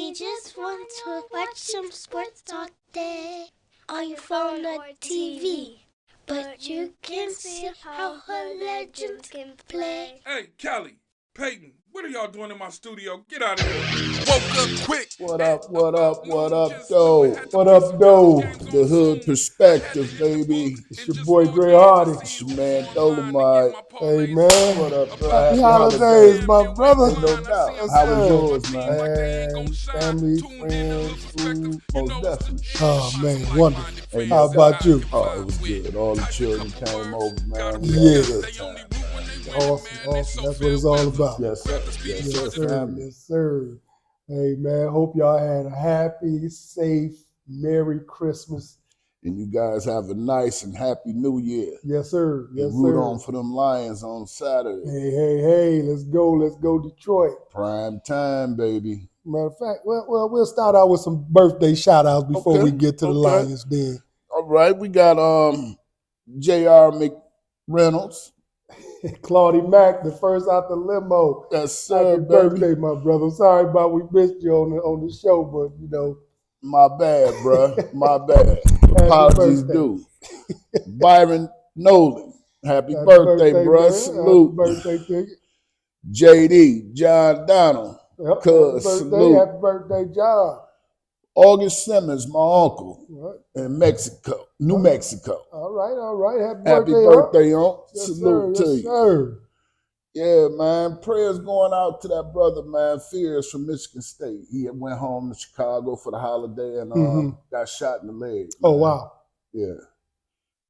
We just want to watch some sports all day on your phone or TV. But you can see how her legends can play. Hey, Kelly, Peyton, what are y'all doing in my studio? Get out of here. Woke up quick. What up, though? What up, though? The hood perspective, baby. It's your boy Dre Hardy. It's your man Dolomite. Hey, man. What up, bro? Happy holidays, my brother. Ain't no doubt. Yes, How was sir. yours, man? Man, family, friends, food. Most definitely. Oh, man, wonderful. Hey, How about you? Oh, it was good. All the children came over, man. We Yeah. had a good time, man. Awesome. That's what it's all about. Yes, sir. Yes, sir. Family. Yes, sir. Hey, man, hope y'all had a happy, safe, Merry Christmas. And you guys have a nice and happy New Year. Yes, sir. Yes, and root sir. on for them Lions on Saturday. Hey, let's go Detroit. Prime time, baby. Matter of fact, well, we'll start out with some birthday shout-outs before we get to the Lions then. All right, we got J.R. McReynolds. Claudie Mack, the first out the limo. Yes, sir. Happy birthday, my brother. I'm sorry about we missed you on the show, but you know. My bad, bro. My bad. Apologies due. Byron Nolan. Happy birthday, bro. Man. Salute. Happy birthday to you. JD, John Donald. Yep. Cuz, salute. Happy birthday, John. August Simmons, my uncle, right. in Mexico, New Mexico. All right. Happy birthday, Unc. Yes, Salute sir. to Yes, you. Sir. Yeah, man. Prayers going out to that brother, man. Fears from Michigan State. He went home to Chicago for the holiday and got shot in the leg. Man. Oh, wow. Yeah.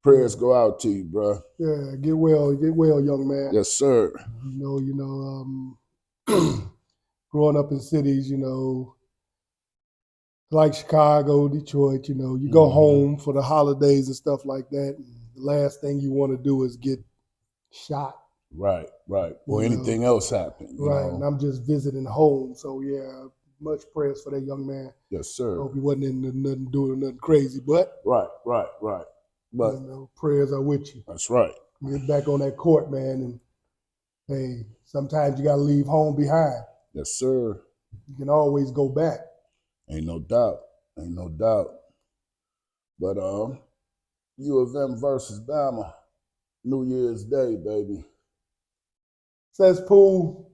Prayers go out to you, bro. Yeah, get well, young man. Yes, sir. You know, growing up in cities, like Chicago, Detroit, you go home for the holidays and stuff like that. And the last thing you want to do is get shot. Right. Or anything else happen. Right. And I'm just visiting home. So, yeah, much prayers for that young man. Yes, sir. Hope he wasn't doing nothing crazy, but. Right. But prayers are with you. That's right. Get back on that court, man. And, hey, sometimes you got to leave home behind. Yes, sir. You can always go back. Ain't no doubt. But U of M versus Bama, New Year's Day, baby. Says Poole,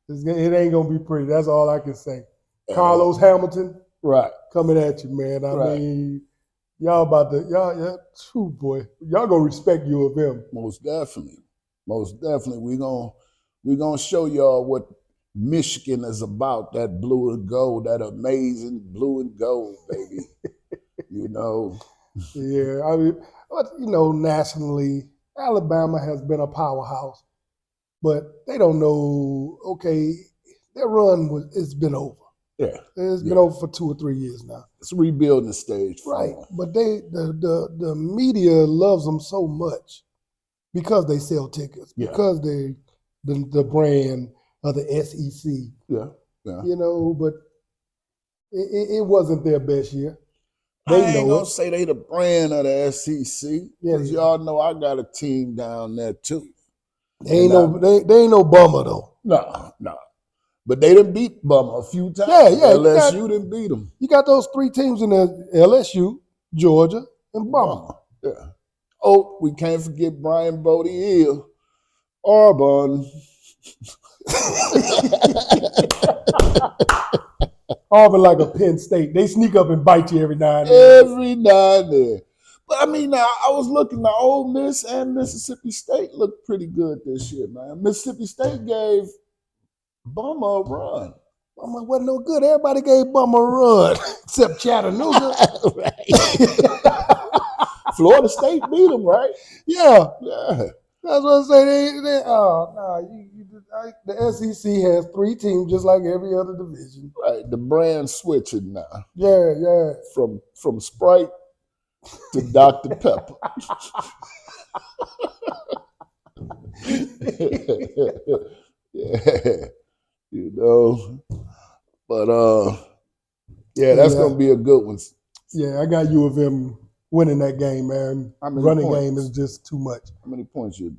it ain't going to be pretty. That's all I can say. Carlos Hamilton, right, coming at you, man. I mean, y'all boy, y'all going to respect U of M. Most definitely. We're gonna show y'all what Michigan is about, that blue and gold, that amazing blue and gold, baby. Yeah, I mean, but, nationally, Alabama has been a powerhouse, but they don't know, okay, their run it's been over. Yeah. It's been over for 2 or 3 years now. It's a rebuilding stage. Right, but the media loves them so much because they sell tickets, because they the brand of the SEC. Yeah. But it wasn't their best year. I ain't gonna say they the brand of the SEC, because y'all know I got a team down there too. They ain't no bummer though. No. But they done beat Bummer a few times. Yeah. LSU didn't beat them. You got those 3 teams in there: LSU, Georgia, and Bummer. Yeah. Oh, we can't forget Brian Bodie Hill, Auburn. Auburn like a Penn State. They sneak up and bite you every now and then. But I mean, now I was looking, the Ole Miss and Mississippi State looked pretty good this year, man. Mississippi State gave Bummer a run. Bummer wasn't no good. Everybody gave Bummer a run except Chattanooga. Florida State beat them, right? Yeah. That's what I say. The SEC has 3 teams just like every other division. Right. The brand switching now. Yeah. From Sprite to Dr. Pepper. Yeah. But that's gonna be a good one. Yeah, I got U of M winning that game, man. Running game is just too much. How many points you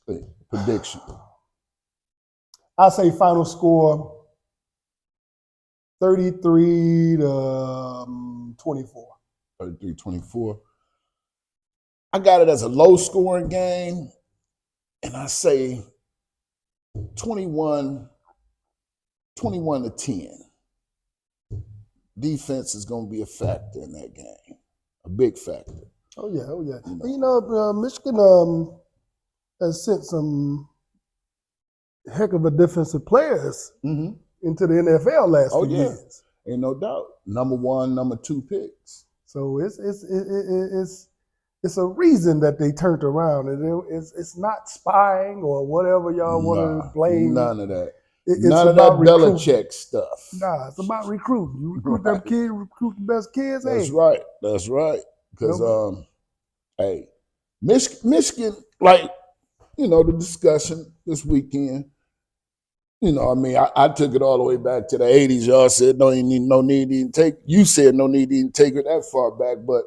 think? Prediction? I say final score 33 to 24. 33-24. I got it as a low-scoring game, and I say 21 to 10. Defense is going to be a factor in that game, a big factor. Oh yeah. Michigan has sent some heck of a defensive players into the NFL last few years. Ain't no doubt. Number 1, number 2 picks. So it's a reason that they turned around, and it's not spying or whatever y'all want to blame. None of that. It's none of that Belichick stuff. Nah, it's about recruiting. You recruit them kids, recruit the best kids. That's right. That's right. Because hey, Michigan, like, the discussion this weekend. I took it all the way back to the 80s. Y'all said no need to even take. You said no need to even take it that far back, but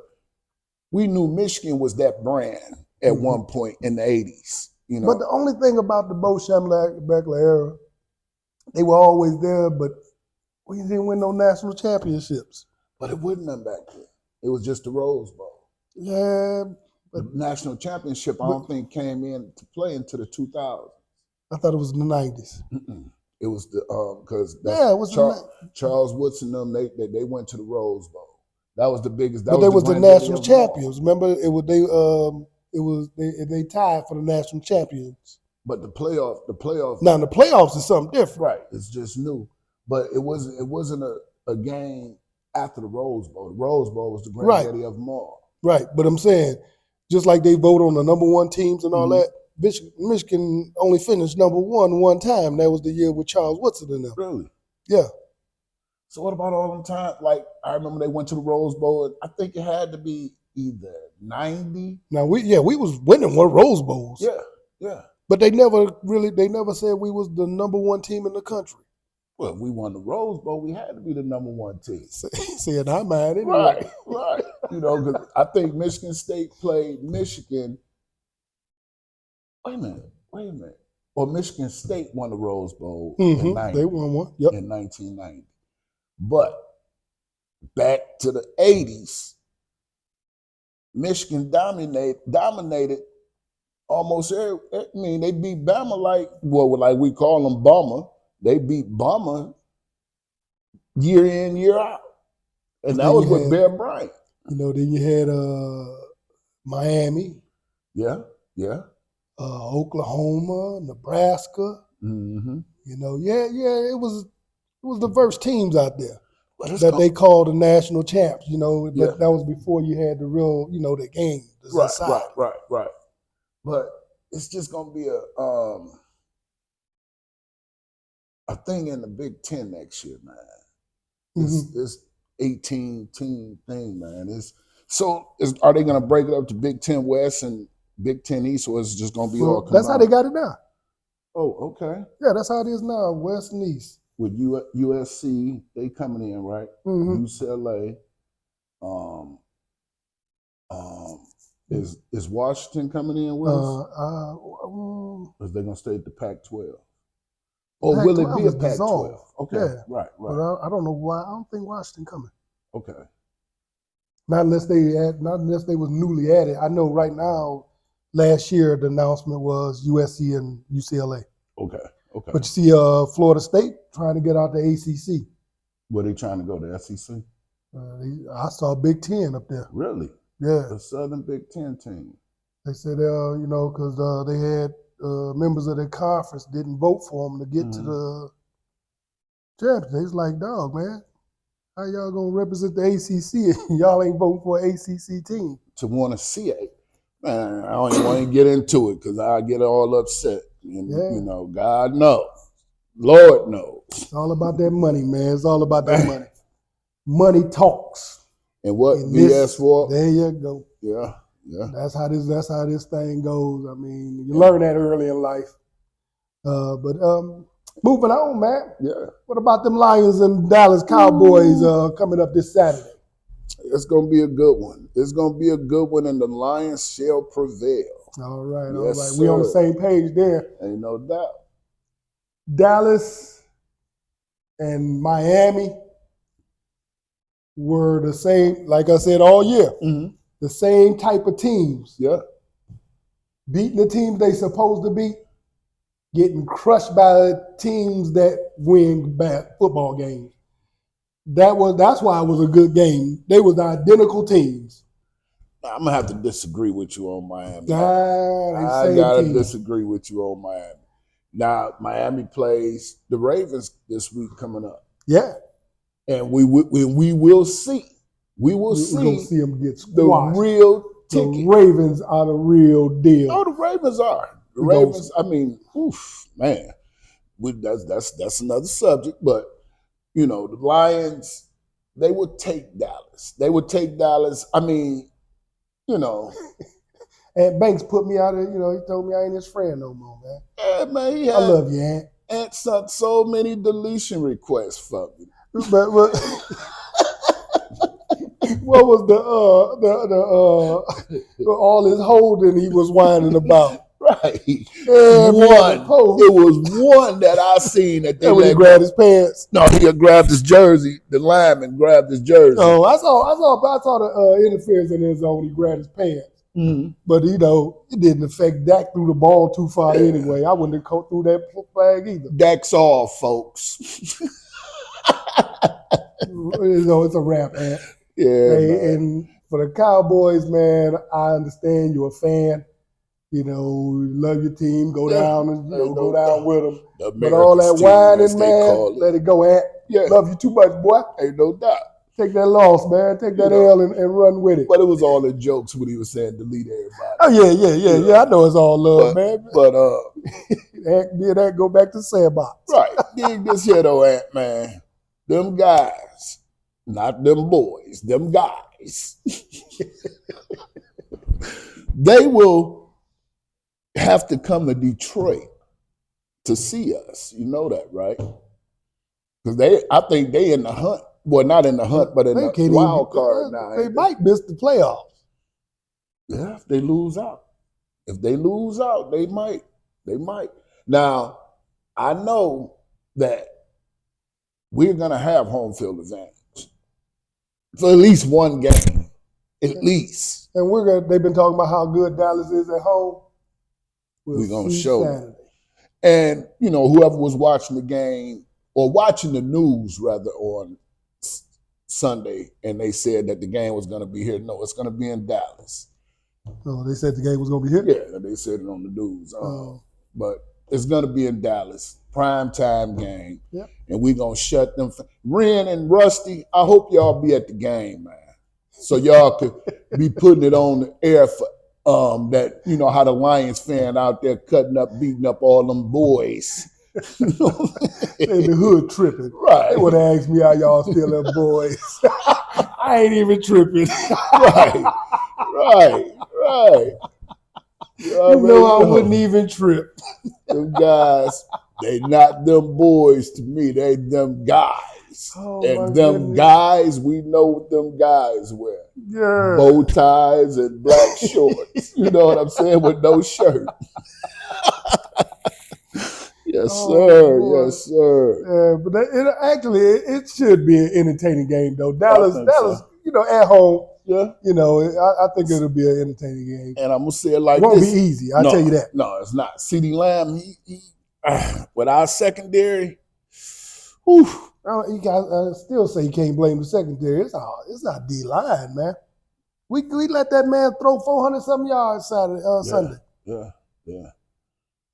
we knew Michigan was that brand at one point in the 80s. But the only thing about the Bo Schembechler era, they were always there, but we didn't win no national championships. But it wasn't none back then. It was just the Rose Bowl. Yeah. But the national championship, I don't think came in to play into the 2000s. I thought it was in the 90s. It was because it was Charles Woodson them. They went to the Rose Bowl. That was the biggest. But they was the national champions. Remember, they tied for the national champions. But the playoff. Now the playoffs is something different. Right. It's just new. But it wasn't a game after the Rose Bowl. The Rose Bowl was the granddaddy of them all. Right. But I'm saying, just like they vote on the number 1 teams and all that, Michigan only finished number 1 one time. That was the year with Charles Woodson in them. Really? Yeah. So what about all them times? Like, I remember they went to the Rose Bowl. I think it had to be either 90. Now we was winning 1 Rose Bowls. Yeah. But they never said we was the number 1 team in the country. Well, we won the Rose Bowl. We had to be the number 1 team. See, in our mind, anyway. Right. Because I think Michigan State played Michigan. Wait a minute. Well, Michigan State won the Rose Bowl in 90. They won one. Yep. In 1990. But back to the 80s, Michigan dominated almost every. They beat Bama like we call them Bama. They beat Bama year in, year out. And that was with Bear Bryant. Then you had Miami. Yeah. Oklahoma, Nebraska. Mm-hmm. It was diverse teams out there that they called the national champs. But that was before you had the real, the game. Right. But it's just gonna be a thing in the Big Ten next year, man. This 18-team thing, man. Are they gonna break it up to Big Ten West and Big Ten East, or is it just going to be all combined? That's how they got it now. Oh, okay. Yeah, that's how it is now, West and East. With USC, they coming in, right? UCLA. Is Washington coming in with us? Or is they going to stay at the Pac-12? Or will it be a Pac-12? Okay, yeah. Right. But I don't know why. I don't think Washington coming. Okay. Not unless they was newly added. I know right now, last year the announcement was USC and UCLA. Okay. But you see, Florida State trying to get out the ACC. Were they trying to go to SEC? I saw Big Ten up there. Really? Yeah. The Southern Big Ten team. They said, because they had members of their conference didn't vote for them to get to the championship. It's like, dog, man. How y'all gonna represent the ACC and y'all ain't voting for an ACC team? To want to see it, man, I don't even want to get into it because I get all upset. And, God knows, Lord knows. It's all about that money, man. It's all about that money. Money talks. And what BS for? There you go. Yeah. That's how this thing goes. I mean, you learn that early in life. But moving on, man. Yeah. What about them Lions and Dallas Cowboys coming up this Saturday? It's going to be a good one. It's going to be a good one, and the Lions shall prevail. All right. Yes, We on the same page there. Ain't no doubt. Dallas and Miami. were the same, like I said all year, the same type of teams. Yeah. Beating the teams they supposed to beat, getting crushed by teams that win bad football games. That's why it was a good game. They was identical teams. I'm gonna have to disagree with you on Miami. I gotta disagree with you on Miami. Now Miami plays the Ravens this week coming up. Yeah, and we will see. We will We're gonna see them get the squashed. real ticket. The Ravens are the real deal. Oh, the Ravens are. The Ravens. I mean, man, that's another subject. But the Lions, they would take Dallas. I mean, And Banks put me out of. He told me I ain't his friend no more, man. Yeah, man. I love you, Aunt. Aunt sent so many deletion requests for me. But what was the all his holding he was whining about? Right. Yeah, it was one that I seen that they when he grabbed his pants. No, he grabbed his jersey. The lineman grabbed his jersey. Oh, I saw the interference in his zone. He grabbed his pants. Mm-hmm. But it didn't affect Dak threw the ball too far anyway. I wouldn't have threw that flag either. Dak's off, folks. It's a wrap, man. Yeah. Hey, and for the Cowboys, man, I understand you're a fan. You love your team. Go down and go down with them. But all that whining, man, let it go. Aunt. Yeah. Love you too much, boy. Ain't no doubt. Take that loss, man. Take that L and run with it. But it was all in jokes when he was saying delete everybody. Oh yeah. I know it's all love, man. But that go back to sandbox. Right. Dig this here though, Aunt, man. Them guys, not them boys, them guys. They will have to come to Detroit to see us. You know that, right? Because I think they in the hunt. Well, not in the hunt, but in the wild card now. They might miss the playoffs. Yeah, if they lose out. They might. Now, I know that we're going to have home field advantage for at least one game, at least. And they've been talking about how good Dallas is at home. We're going to show them. And, whoever was watching the game or watching the news, rather, on Sunday, and they said that the game was going to be here. No, it's going to be in Dallas. Oh, they said the game was going to be here? Yeah, they said it on the news. But it's going to be in Dallas. Prime time game. Yep. And we're going to shut them. Ren and Rusty, I hope y'all be at the game, man. So y'all could be putting it on the air for that, how the Lions fan out there beating up all them boys. In the hood tripping. Right. They would have asked me how y'all still have boys. I ain't even tripping. Right. I wouldn't even trip. Them guys, they not them boys to me. They them guys. And them guys, we know what them guys wear. Yeah. Bow ties and black shorts. You know what I'm saying? With no shirt. Yes, sir. Boy. Yes, sir. But it should be an entertaining game, though. Dallas, at home. Yeah. I think it'll be an entertaining game. And I'm gonna say it like this: it won't be easy. I'll tell you that. No, it's not. CeeDee Lamb, he with our secondary. Whew. I still say you can't blame the secondary. It's not D-line, man. We let that man throw 400-something yards Sunday. Yeah.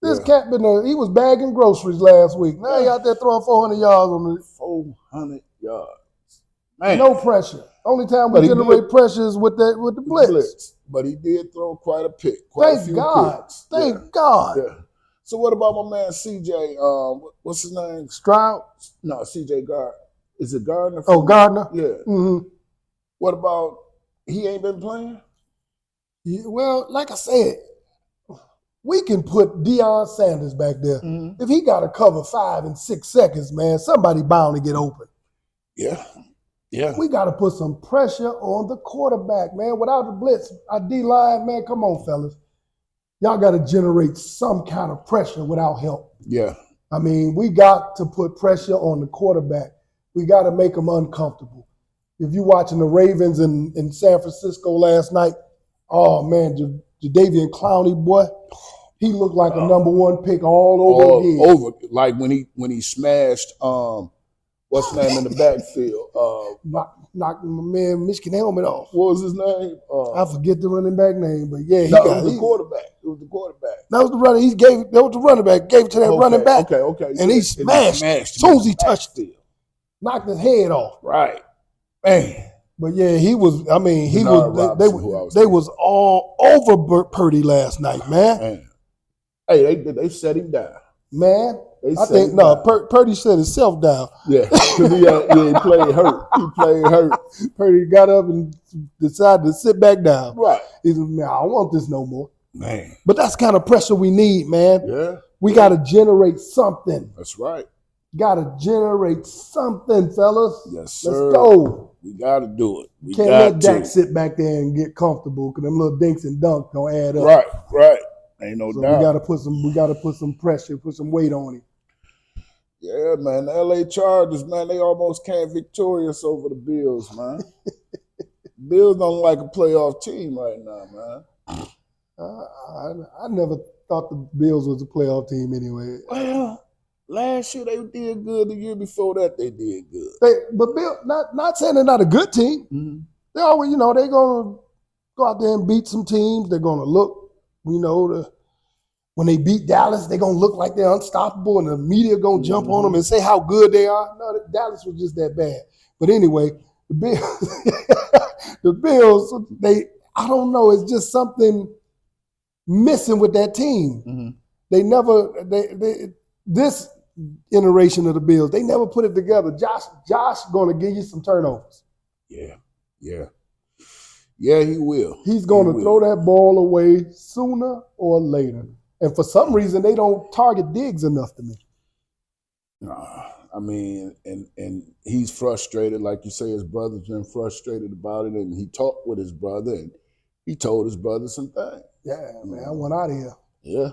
This cat he was bagging groceries last week. Now he out there throwing 400 yards on the 400 yards. Man. No pressure. Only time we generate pressure is with the blitz. But he did throw quite a pick. Thank God. Thank God. Yeah. So what about my man CJ? What's his name? Stroud? No, CJ Gardner. Is it Gardner? Oh, Gardner? Yeah. Mm-hmm. What about he ain't been playing? Yeah, well, like I said, we can put Deion Sanders back there. Mm-hmm. If he got to cover 5 and 6 seconds, man, somebody bound to get open. Yeah. We got to put some pressure on the quarterback, man. Without the blitz, our D-line, man, come on, fellas. Y'all got to generate some kind of pressure without help. Yeah. I mean, we got to put pressure on the quarterback. We got to make him uncomfortable. if you're watching the Ravens in San Francisco last night, oh man, Jadeveon Clowney, boy, he looked like a number one pick all over again. Over, like when he smashed what's his name in the backfield? Knocked my man Michigan helmet off. What was his name? I forget the running back name, but yeah, it was the quarterback. It was the quarterback. That was the runner. That was the running back. Gave it to that running back. Okay. And he smashed. As soon as he touched it, knocked his head off. Right, man. But yeah, he was. I mean, he was. They was all over Purdy last night, man. Hey, they set him down, man. I think Purdy set himself down. Yeah, because he played hurt. He played hurt. Purdy got up and decided to sit back down. Right. He said, man, I don't want this no more. Man. But that's the kind of pressure we need, man. Yeah. We got to generate something. That's right. Got to generate something, fellas. Yes, sir. Let's go. We got to do it. We can't let Dak sit back there and get comfortable because them little dinks and dunks don't add up. Right. Ain't no doubt. We got to put some pressure, put some weight on him. Yeah, man. The LA Chargers, man, they almost came victorious over the Bills, man. Bills don't like a playoff team right now, man. I never thought the Bills was a playoff team anyway. Well, last year they did good. The year before that they did good. But Bill, not saying they're not a good team. Mm-hmm. They always, they're gonna go out there and beat some teams. They're gonna look, when they beat Dallas, they're going to look like they're unstoppable and the media going to jump on them and say how good they are. No, Dallas was just that bad. But anyway, the Bills, I don't know, it's just something missing with that team. Mm-hmm. This iteration of the Bills, they never put it together. Josh going to give you some turnovers. Yeah, he will. He's going to throw that ball away sooner or later. And for some reason, they don't target Diggs enough to me. I mean, and he's frustrated. Like you say, his brother's been frustrated about it, and he talked with his brother, and he told his brother some things. Yeah, man, I went out of here. Yeah.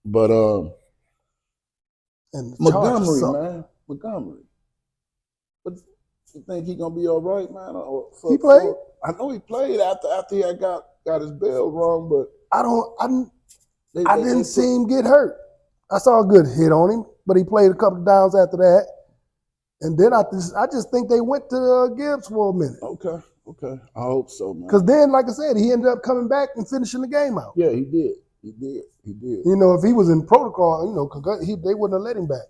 But and Montgomery, man. Montgomery. But you think he going to be all right, man? He played? I know he played after he had got his bell wrong, but I didn't see him get hurt. I saw a good hit on him, but he played a couple of downs after that. And then I just think they went to Gibbs for a minute. Okay. I hope so, man. Because then, like I said, he ended up coming back and finishing the game out. Yeah, he did. If he was in protocol, they wouldn't have let him back.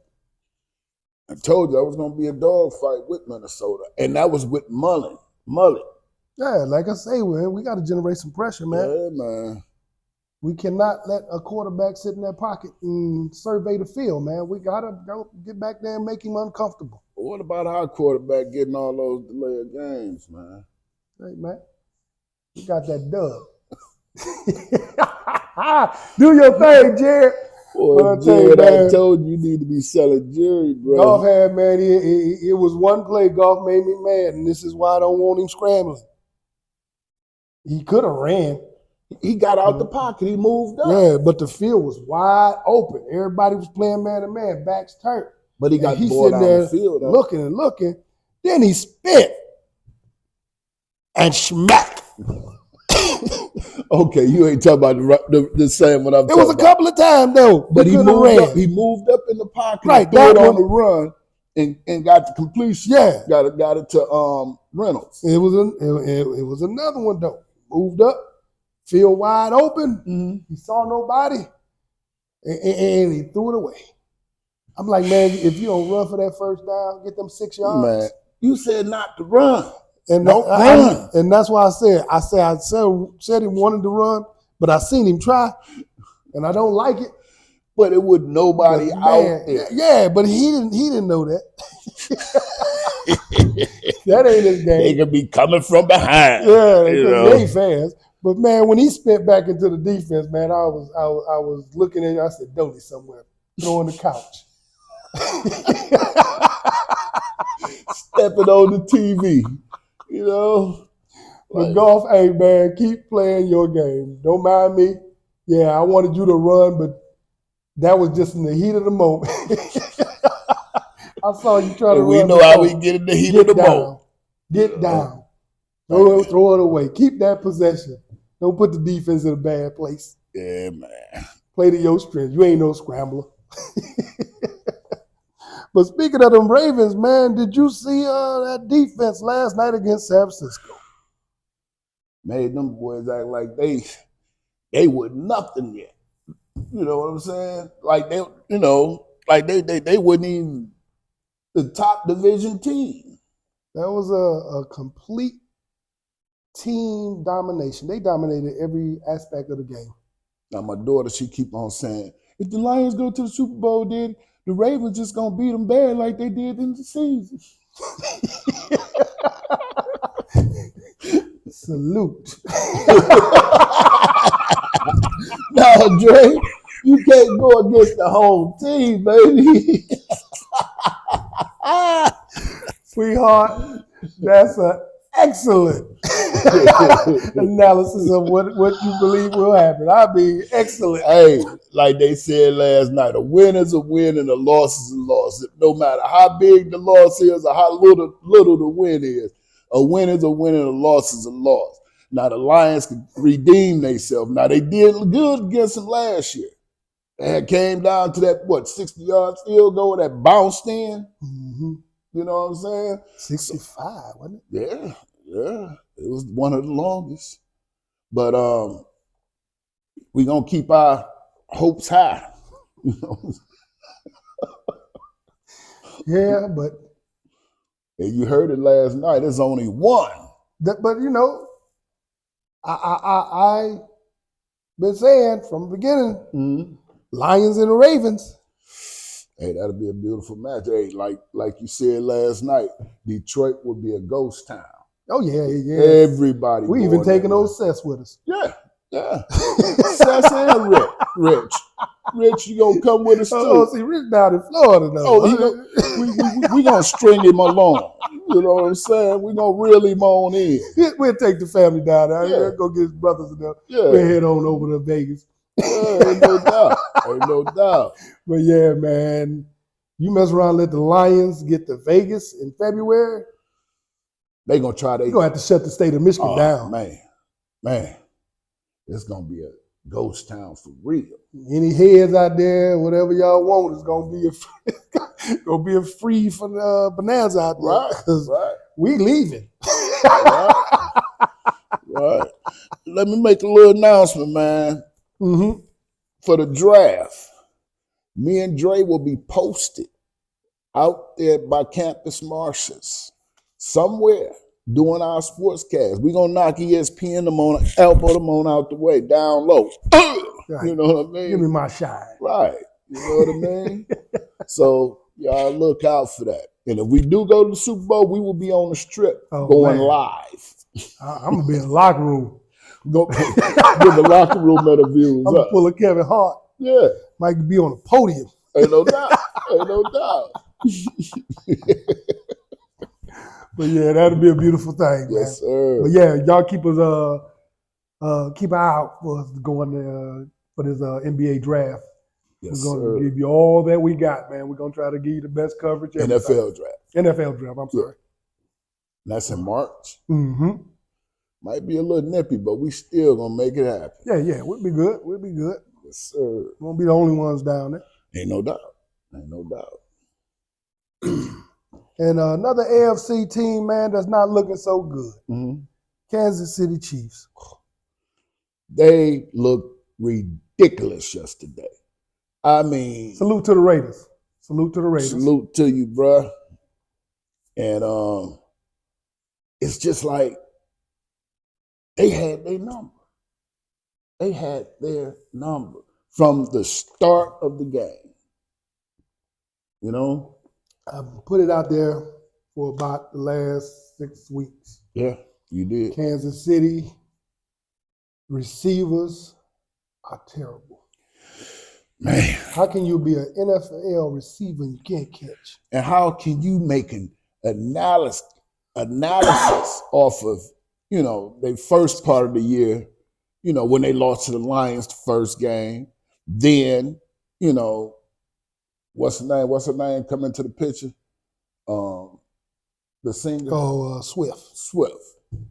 I told you I was going to be a dog fight with Minnesota, and that was with Mullen. Yeah, like I say, we got to generate some pressure, man. Yeah, man. We cannot let a quarterback sit in their pocket and survey the field, man. We got to go get back there and make him uncomfortable. What about our quarterback getting all those delayed games, man? Hey, man, you got that dub. Do your thing, Jared. Boy, Jared, I told you need to be selling jewelry, bro. Goff had, man, it was one play. Goff made me mad, and this is why I don't want him scrambling. He could have ran. He got out the pocket. He moved up. Yeah, but the field was wide open. Everybody was playing man-to-man, backs turned. But he got bored on the field. Looking and looking. Then he spit and smack. Okay, you ain't talking about the same what I'm talking about. It was a couple of times, though. But he moved up in the pocket, right, threw it on the run, and got the completion. Yeah. Got it to Reynolds. It was another one, though. Moved up. Field wide open. Mm-hmm. He saw nobody, and he threw it away. I'm like, man, if you don't run for that first down, get them 6 yards. Man, you said not to run. And don't run. And that's why I said he wanted to run, but I seen him try, and I don't like it. But it was nobody out there. Yeah, but he didn't know that. That ain't his game. They could be coming from behind. Yeah, they fans. But man, when he spent back into the defense, man, I was looking at it. I said, "Don't he somewhere throwing the couch, stepping on the TV." But Goff, hey man, keep playing your game. Don't mind me. Yeah, I wanted you to run, but that was just in the heat of the moment. I saw you try to run. We know how we get in the heat of the moment. Get down. Throw it away. Keep that possession. Don't put the defense in a bad place. Yeah, man. Play to your strength. You ain't no scrambler. But speaking of them Ravens, man, did you see that defense last night against San Francisco? Made them boys act like they were nothing yet. You know what I'm saying? Like they wouldn't even the top division team. That was a complete team domination. They dominated every aspect of the game. Now my daughter, she keep on saying, if the Lions go to the Super Bowl, then the Ravens just gonna beat them bad like they did in the season. Salute. No, Dre, you can't go against the home team, baby. Sweetheart, that's an excellent analysis of what you believe will happen. I mean, excellent. Hey, like they said last night, a win is a win and a loss is a loss. No matter how big the loss is or how little the win is, a win is a win and a loss is a loss. Now the Lions can redeem themselves. Now they did good against them last year. It came down to that 60-yard field goal that bounced in. Mm-hmm. You know what I'm saying? 65, wasn't it? Yeah. It was one of the longest. But we're gonna keep our hopes high. Yeah, but and you heard it last night. There's only one. But you know, I been saying from the beginning, Lions and the Ravens. Hey, that'll be a beautiful match. Hey, like you said last night, Detroit would be a ghost town. Oh yeah. Everybody. We even taking those sets with us. Yeah. Sess and Rich, you gonna come with us too? Oh, see, Rich down in Florida now. Oh, we gonna string him along. You know what I'm saying? We gonna reel him on in. We'll take the family down there. Yeah. Go get his brothers and them. Yeah. We'll head on over to Vegas. Yeah, ain't no doubt. But yeah, man, you mess around and let the Lions get to Vegas in February. They gonna try. You're gonna have to shut the state of Michigan down. Man, it's gonna be a ghost town for real. Any heads out there, whatever y'all want, is gonna be a free for the bonanza out there. Right. We leaving. Right. Let me make a little announcement, man. Mm-hmm. For the draft, me and Dre will be posted out there by Campus Martius somewhere doing our sportscast. We're going to knock ESPN them on, elbow them on out the way, down low. Right. You know what I mean? Give me my shine. Right. You know what I mean? So y'all look out for that. And if we do go to the Super Bowl, we will be on the strip going live. I'm going to be in the locker room. Go give the locker room interviews. I'm full of Kevin Hart. Yeah. Might be on the podium. Ain't no doubt. But yeah, that'll be a beautiful thing, man. Yes, sir. But yeah, y'all keep us keep an eye out for us going for this NBA draft. Yes, We're gonna give you all that we got, man. We're gonna try to give you the best coverage. NFL draft. I'm sorry. And that's in March. Mm-hmm. Might be a little nippy, but we still gonna make it happen. Yeah, we'll be good. Yes, sir. We won't be the only ones down there. Ain't no doubt. And another AFC team, man, that's not looking so good. Mm-hmm. Kansas City Chiefs. They looked ridiculous yesterday. I mean, salute to the Raiders. Salute to you, bruh. And it's just like they had their number. They had their number from the start of the game. You know? I put it out there for about the last 6 weeks. Yeah, you did. Kansas City receivers are terrible. Man. How can you be an NFL receiver and you can't catch? And how can you make an analysis off of, their first part of the year, when they lost to the Lions the first game, then, what's her name coming to the picture? the singer? Oh, Swift. Swift.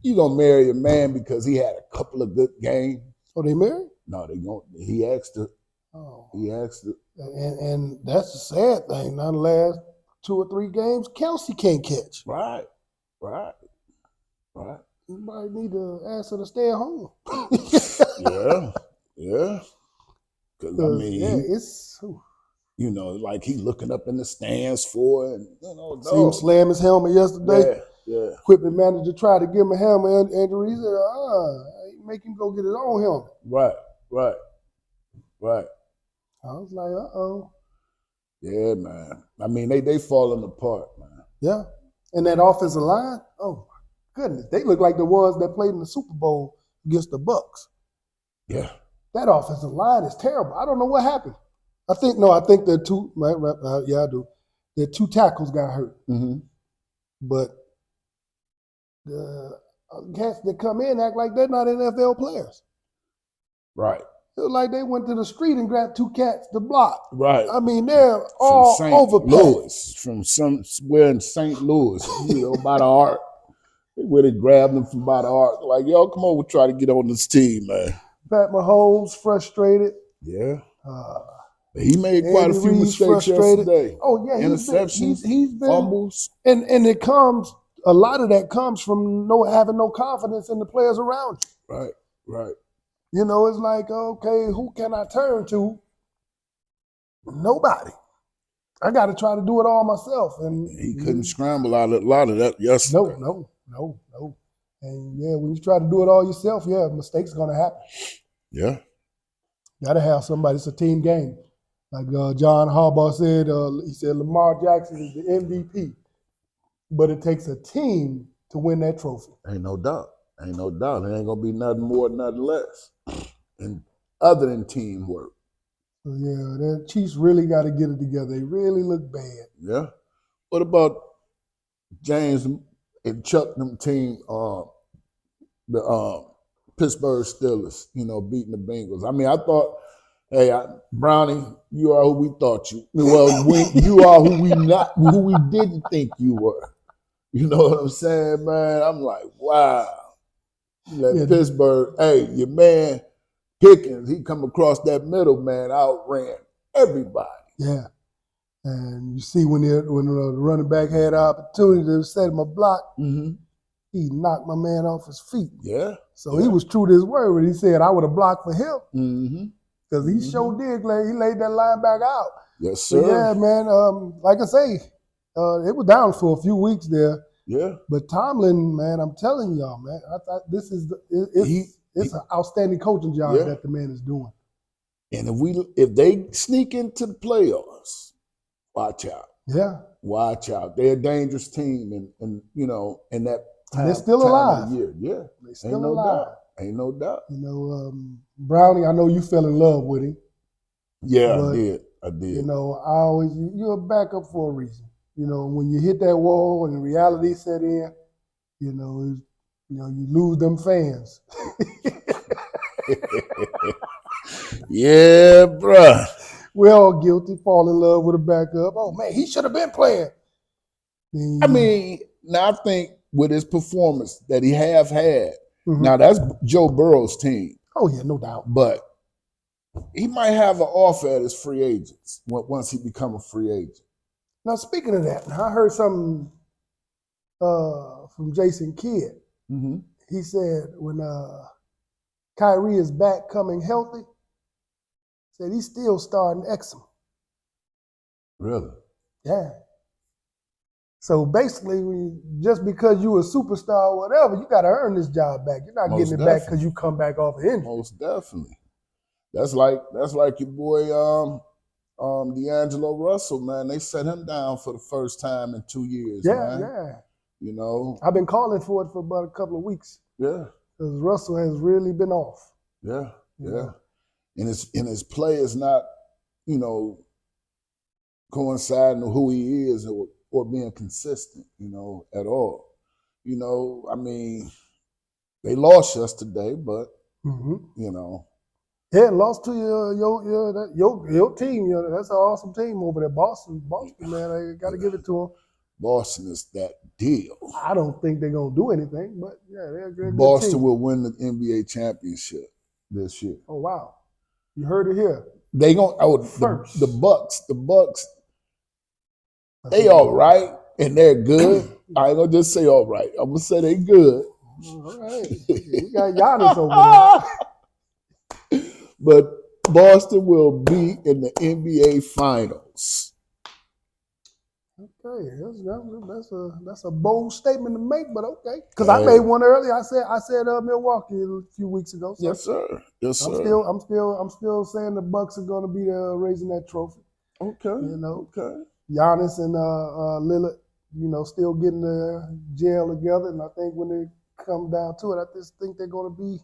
You gonna marry a man because he had a couple of good games? Oh, they married? No, they don't. He asked her. Oh. He asked her. And that's the sad thing. Now the last 2 or 3 games, Kelsey can't catch. Right. You might need to ask her to stay at home. Yeah. Because I mean, it's like he looking up in the stands for it, and see him slam his helmet yesterday. Yeah. Equipment manager tried to give him a helmet, and he said, make him go get his own helmet. Right. I was like, uh-oh. Yeah, man. I mean, they falling apart, man. Yeah. And that offensive line, oh my goodness. They look like the ones that played in the Super Bowl against the Bucks. Yeah. That offensive line is terrible. I don't know what happened. I think the two, I do. The 2 tackles got hurt. Mm-hmm. But the cats that come in act like they're not NFL players. Right. It was like they went to the street and grabbed 2 cats to block. Right. I mean, they're all over Louis, from somewhere in St. Louis, by the arc. Where they grabbed them from by the arc. Like, yo, come on, we'll try to get on this team, man. Pat Mahomes frustrated. Yeah. He made quite a few mistakes yesterday. Oh, yeah. Interceptions, he's been fumbles. And a lot of that comes from having no confidence in the players around you. Right. It's like, okay, who can I turn to? Nobody. I got to try to do it all myself. And he couldn't scramble out a lot of that yesterday. No. And yeah, when you try to do it all yourself, mistakes are going to happen. Yeah. Got to have somebody. It's a team game. Like John Harbaugh said, he said Lamar Jackson is the MVP, but it takes a team to win that trophy. Ain't no doubt. It ain't going to be nothing more, nothing less. And other than teamwork. So yeah, the Chiefs really got to get it together. They really look bad. Yeah. What about James and Chuck them team, the Pittsburgh Steelers, beating the Bengals? I mean, I thought, hey, Brownie, you are who we thought you. Well, you are who we didn't think you were. You know what I'm saying, man? I'm like, wow. Pittsburgh, hey, your man Pickens, he come across that middle, man, outran everybody. Yeah. And you see when the running back had an opportunity to set him a block, mm-hmm. he knocked my man off his feet. Yeah. So he was true to his word when he said, I would have blocked for him. Mm-hmm. Because he sure did. He laid that linebacker out. Yes, sir. So yeah, man, like I say, it was down for a few weeks there. Yeah. But Tomlin, man, I'm telling y'all, man, I thought this is it's an outstanding coaching job that the man is doing. And if they sneak into the playoffs, watch out. Yeah. Watch out. They're a dangerous team and in that time. They're still alive. Of the year. Yeah. They're still alive. Ain't no doubt. Brownie, I know you fell in love with him. Yeah, I did. You're a backup for a reason. When you hit that wall and reality set in, you lose them fans. Yeah, bruh. We're all guilty, fall in love with a backup. Oh, man, he should have been playing. I mean, now I think with his performance that he have had, mm-hmm. Now that's Joe Burrow's team. Oh, yeah, no doubt. But he might have an offer at his free agents once he become a free agent. Now, speaking of that, I heard something from Jason Kidd. Mm-hmm. He said when Kyrie is back coming healthy, said he's still starting Exum. Really? Yeah. So basically, just because you're a superstar or whatever, you got to earn this job back. You're not getting it back because you come back off an injury. Most definitely. That's like your boy D'Angelo Russell, man. They set him down for the first time in 2 years, man. Yeah. I've been calling for it for about a couple of weeks. Yeah. Because Russell has really been off. Yeah. And his play is not, coinciding with who he is or being consistent, at all. I mean, they lost yesterday, but mm-hmm. Yeah, lost to your team. That's an awesome team over there. Boston, man. I got to give it to them. Boston is that deal. I don't think they're gonna do anything, but yeah, they're a good Boston team. will win the NBA championship this year. Oh wow, you heard it here They gonna first. The Bucks. They all right and they're good. I ain't gonna just say all right. I'm gonna say they good. All right, we got Giannis over there. But Boston will be in the NBA Finals. Okay, that's a bold statement to make, but okay. Because I made one earlier. I said Milwaukee a few weeks ago. So yes, sir. Yes, sir. I'm still saying the Bucks are going to be raising that trophy. Okay. Okay. Giannis and Lillard, still getting the gel together, and I think when they come down to it, I just think they're going to be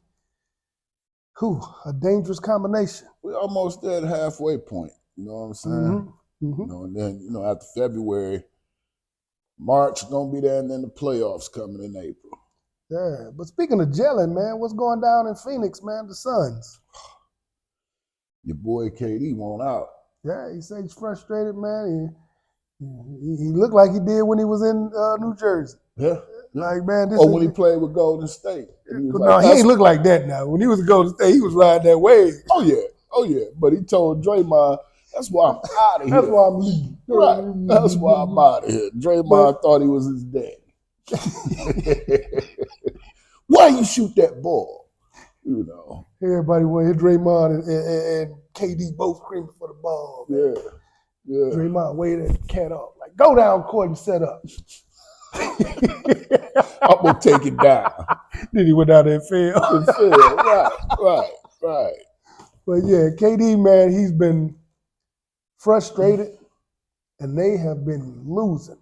a dangerous combination. We're almost there at halfway point. You know what I'm saying? Mm-hmm. And then after February, March is gonna be there, and then the playoffs coming in April. Yeah, but speaking of gelling, man, what's going down in Phoenix, man? The Suns. Your boy KD won't out. Yeah, he said he's frustrated, man. He looked like he did when he was in New Jersey. Yeah. Like, man, when he played with Golden State. He ain't look like that now. When he was in Golden State, he was riding that wave. Oh yeah. But he told Draymond, that's why I'm out of here. That's why I'm leaving. Right. That's why I'm out of here. Draymond thought he was his daddy. Why you shoot that ball? Everybody wanted Draymond and KD both screaming for the ball. Man. Yeah. Draymond waved that cat off. Like, go down court and set up. I'm going to take it down. Then he went out there and fell. Right. But yeah, KD, man, he's been frustrated, and they have been losing.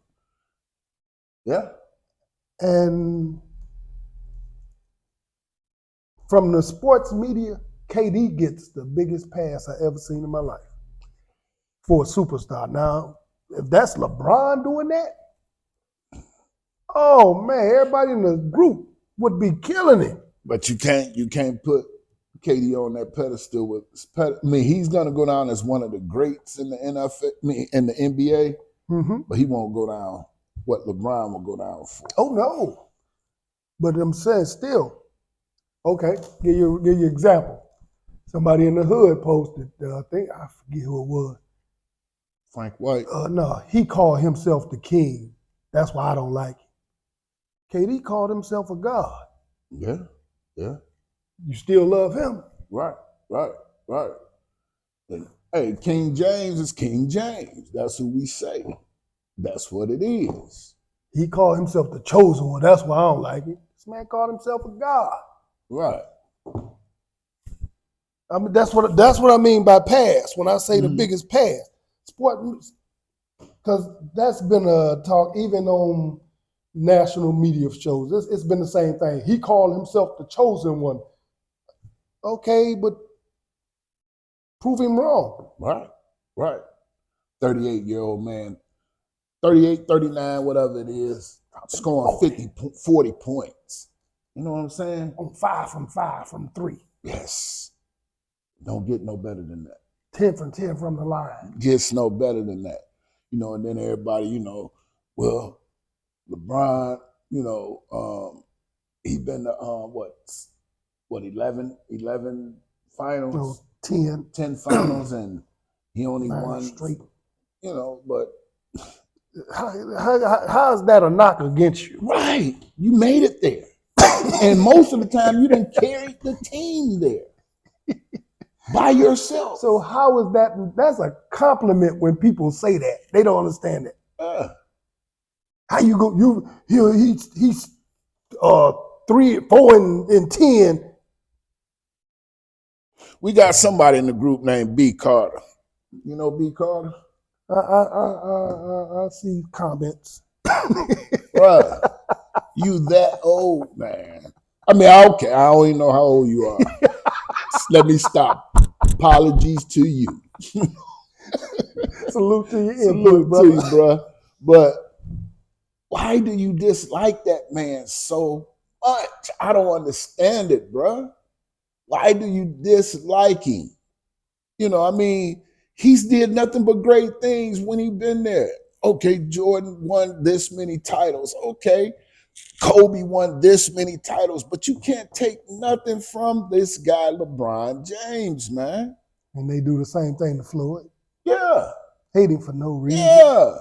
Yeah. And from the sports media, KD gets the biggest pass I ever seen in my life for a superstar. Now, if that's LeBron doing that, oh man, everybody in the group would be killing him. But you can't put KD on that pedestal he's gonna go down as one of the greats in the NFL, in the NBA, but he won't go down what LeBron will go down for. Oh no. But I'm saying still, okay, give you an example. Somebody in the hood posted, I forget who it was. Frank White. No, he called himself the king. That's why I don't like him. KD called himself a god. Yeah. You still love him. Right. And, hey, King James is King James. That's who we say. That's what it is. He called himself the chosen one. That's why I don't like it. This man called himself a god. Right. I mean, that's what I mean by pass when I say the biggest pass. Sport, because that's been a talk even on national media shows. It's been the same thing. He called himself the chosen one. Okay, but prove him wrong. Right. 38-year-old man, 38, 39, whatever it is, scoring 50, 40 points. You know what I'm saying? On 5 from 3. Yes. Don't get no better than that. 10 from 10 from the line. Gets no better than that. And then everybody, well, LeBron, he been to 11 finals? No, 10 finals, and he only 9 won straight. But how is that a knock against you? Right. You made it there. And most of the time you didn't carry the team there by yourself. So how is that? That's a compliment when people say that. They don't understand it. How you go? He's 3, 4, and 10. We got somebody in the group named B. Carter. You know B. Carter? I see comments. Right. You that old, man. I mean, okay, I don't even know how old you are. Let me stop. Apologies to you. Salute to your Salute to you, bro. But why do you dislike that man so much? I don't understand it, bro. Why do you dislike him? He's did nothing but great things when he been there. Okay, Jordan won this many titles. Okay, Kobe won this many titles, but you can't take nothing from this guy, LeBron James, man. And they do the same thing to Floyd. Yeah. Hating for no reason. Yeah.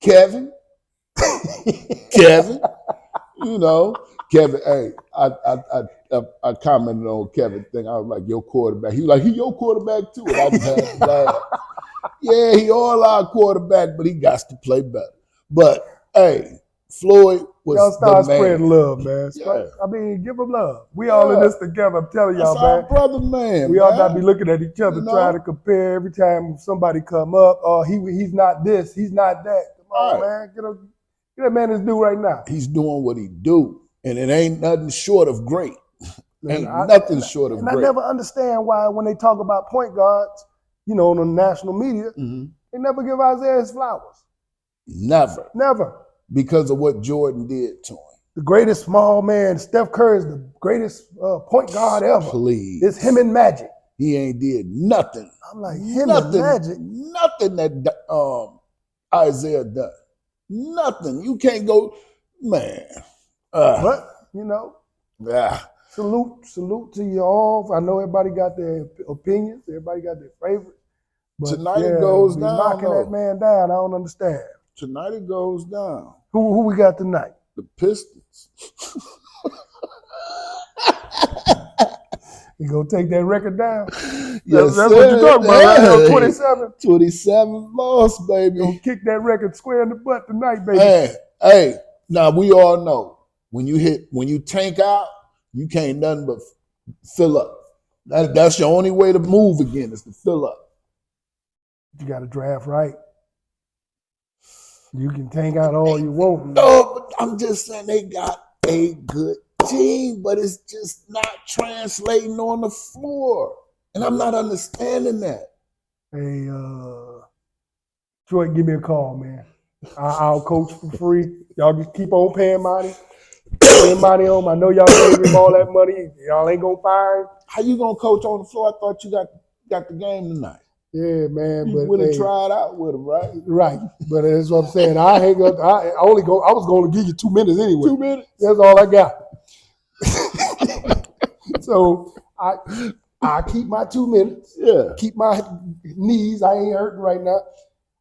Kevin. Kevin. You know, Kevin, hey, I commented on Kevin thing. I was like, your quarterback. He was like, he your quarterback too. And I just had to laugh. Yeah, he all our quarterback, but he got to play better. But hey, Floyd was y'all start the man. spreading love, man. Yeah. I mean, give them love. We all in this together. I'm telling y'all, That's man. our brother, man. We all not be looking at each other, You know? trying to compare every time somebody come up. Oh, he's not this, he's not that. Come on, man. Get that man his due right now. He's doing what he do, and it ain't nothing short of great. Nothing short of great. I never understand why when they talk about point guards, you know, on the national media, they never give Isaiah his flowers. Never. Because of what Jordan did to him. The greatest small man, Steph Curry is the greatest point guard ever. Please. It's him and Magic. He ain't did nothing. I'm like, him and Magic? Nothing that Isaiah done. Nothing. You can't go, man. But, you know, yeah. Salute to you all. I know everybody got their opinions. Everybody got their favorites. But tonight it goes down. Knocking that man down, I don't understand. Tonight it goes down. Who we got tonight? The Pistons. You gonna take that record down? Yes, that's what you're talking about, right? 27. 27 loss, baby. Gonna kick that record square in the butt tonight, baby. Hey, now we all know when you tank out, you can't nothing but fill up. That's your only way to move again is to fill up. You got to draft right. You can tank out all you want. No, but I'm just saying they got a good team, but it's just not translating on the floor. And I'm not understanding that. Hey, Troy, give me a call, man. I'll coach for free. Y'all just keep on paying money. Paying money on him. I know y'all gave him all that money. Y'all ain't going to fire him. How you going to coach on the floor? I thought you got the game tonight. Yeah, man. You would have tried out with him, right? Right. But that's what I'm saying. I was going to give you 2 minutes anyway. 2 minutes? That's all I got. So I keep my 2 minutes. Yeah. Keep my knees. I ain't hurting right now.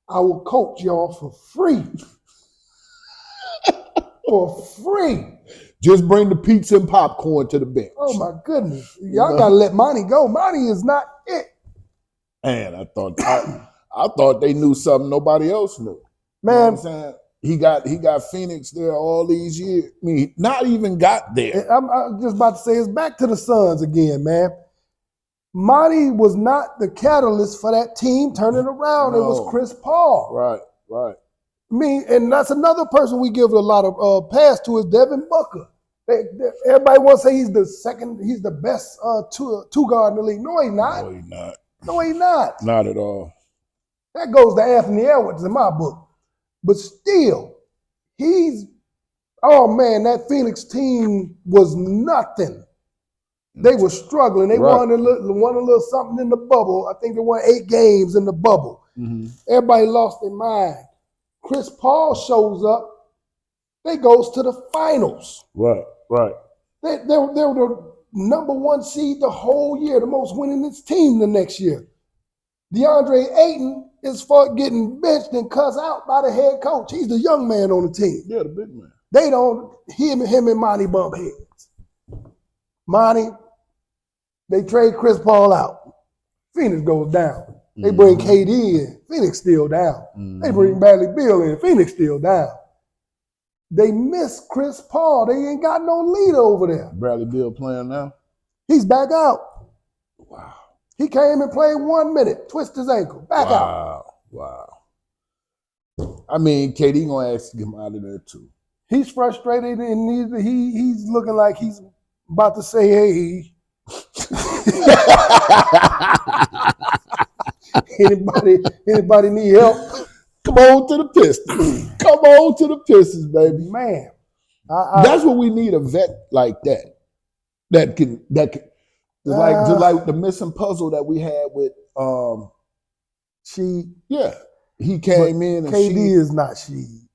I will coach y'all for free. For free. Just bring the pizza and popcorn to the bench. Oh my goodness. Y'all gotta let Monty go. Monty is not it. Man, I thought they knew something nobody else knew. Man, you know what I'm saying? He got Phoenix there all these years. I mean, not even got there. I'm just about to say it's back to the Suns again, man. Monty was not the catalyst for that team turning around. No. It was Chris Paul. Right. I mean, and that's another person we give a lot of pass to is Devin Booker. Everybody wants to say he's the best two guard in the league. No, he's not. No, he's not. No, he's not. Not at all. That goes to Anthony Edwards in my book. But still, that Phoenix team was nothing. They were struggling. They won a little something in the bubble. I think they won 8 games in the bubble. Mm-hmm. Everybody lost their mind. Chris Paul shows up. They goes to the finals. Right. They were the number 1 seed the whole year, the most winningest team the next year. DeAndre Ayton is for getting benched and cussed out by the head coach. He's the young man on the team. Yeah, the big man. They don't, him and Monty bump heads. Monty, they trade Chris Paul out. Phoenix goes down. They bring KD in. Phoenix still down. Mm-hmm. They bring Bradley Beal in. Phoenix still down. They miss Chris Paul. They ain't got no leader over there. Bradley Beal playing now? He's back out. Wow. He came and played 1 minute, twist his ankle, back out. Wow. I mean, KD gonna ask to get him out of there too. He's frustrated and he's looking like he's about to say, hey. Anybody need help? Come on to the Pistons. Come on to the Pistons, baby. Man. That's what we need, a vet like that. That can just like the missing puzzle that we had with She. Yeah. he came in and KD is not Sheed.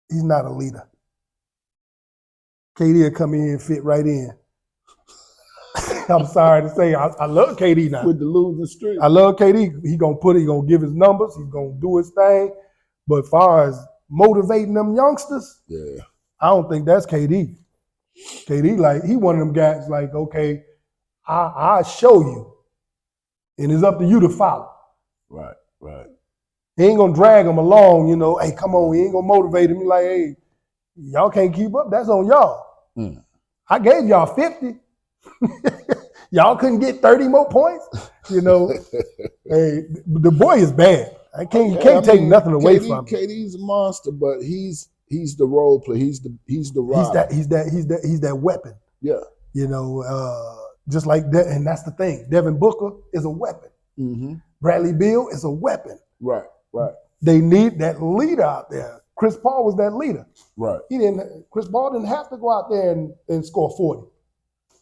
He's not a leader. KD will come in and fit right in. I'm sorry to say, I love KD now. with the losing streak. I love KD. He gonna give his numbers. He's gonna do his thing. But as far as motivating them youngsters, Yeah. I don't think that's KD. KD, like, he one of them guys like, okay, I'll show you. And it's up to you to follow. Right. He ain't gonna drag them along, hey, come on, he ain't gonna motivate him. Like, hey, y'all can't keep up, that's on y'all. I gave y'all 50. Y'all couldn't get 30 more points. Hey, the boy is bad. You can't take nothing away from him. KD's a monster, but he's the role player. He's the rock. He's that weapon. Yeah. Just like that, and that's the thing. Devin Booker is a weapon. Mm-hmm. Bradley Beal is a weapon. Right. They need that leader out there. Chris Paul was that leader. Right. Chris Paul didn't have to go out there and score 40.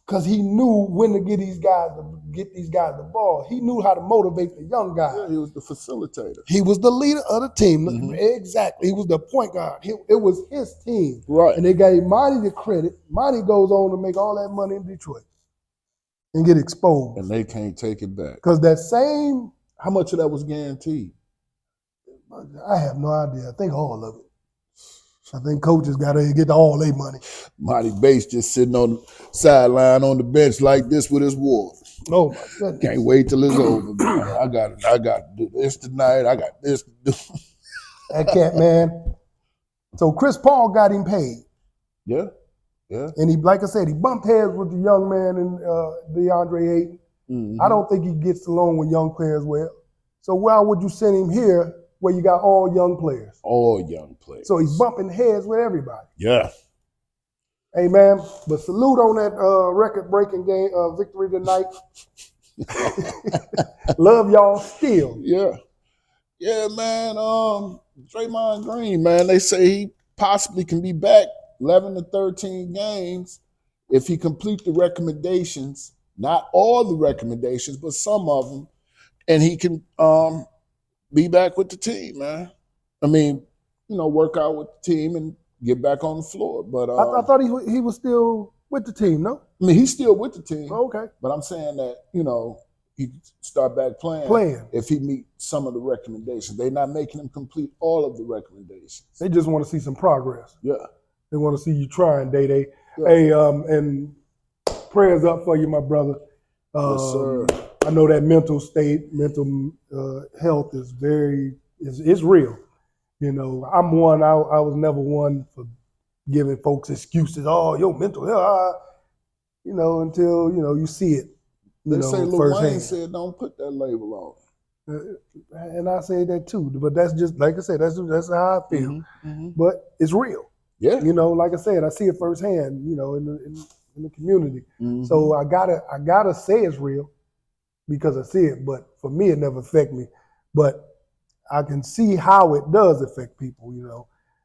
Because he knew when to get these guys the ball. He knew how to motivate the young guys. Yeah, he was the facilitator. He was the leader of the team. Mm-hmm. Exactly. He was the point guard. It was his team. Right. And they gave Monty the credit. Monty goes on to make all that money in Detroit and get exposed. And they can't take it back. Because that same, how much of that was guaranteed? I have no idea. I think all of it. I think coaches got to get all their money. Monty Bates just sitting on the sideline on the bench like this with his water. Oh my goodness! Can't wait till it's over, man. I got to do this tonight. I got this to do. That cat, man. So Chris Paul got him paid. Yeah. And he, like I said, he bumped heads with the young man and DeAndre Ayton. Mm-hmm. I don't think he gets along with young players well. So why would you send him here where you got all young players? All young players. So he's bumping heads with everybody. Yeah. Hey, man, but salute on that record-breaking game victory tonight. Love y'all still. Yeah. Yeah, man. Draymond Green, man, they say he possibly can be back 11 to 13 games if he complete the recommendations, not all the recommendations, but some of them, and he can be back with the team, man. I mean, work out with the team and get back on the floor. But I thought he was still with the team, no? I mean, he's still with the team. Oh, okay. But I'm saying that, he start back playing if he meet some of the recommendations. They're not making him complete all of the recommendations. They just want to see some progress. Yeah. They want to see you trying, Day. Yeah. Hey, and prayers up for you, my brother. Yes, sir. I know that mental health is it's real. I'm one. I was never one for giving folks excuses. Oh, your mental health. Until you see it. They say Lil firsthand. Wayne said, "Don't put that label on." And I say that too. But that's just like I said. That's how I feel. Mm-hmm. But it's real. Yeah. Like I said, I see it firsthand. In the community. Mm-hmm. So I gotta say it's real because I see it. But for me, it never affect me. But I can see how it does affect people.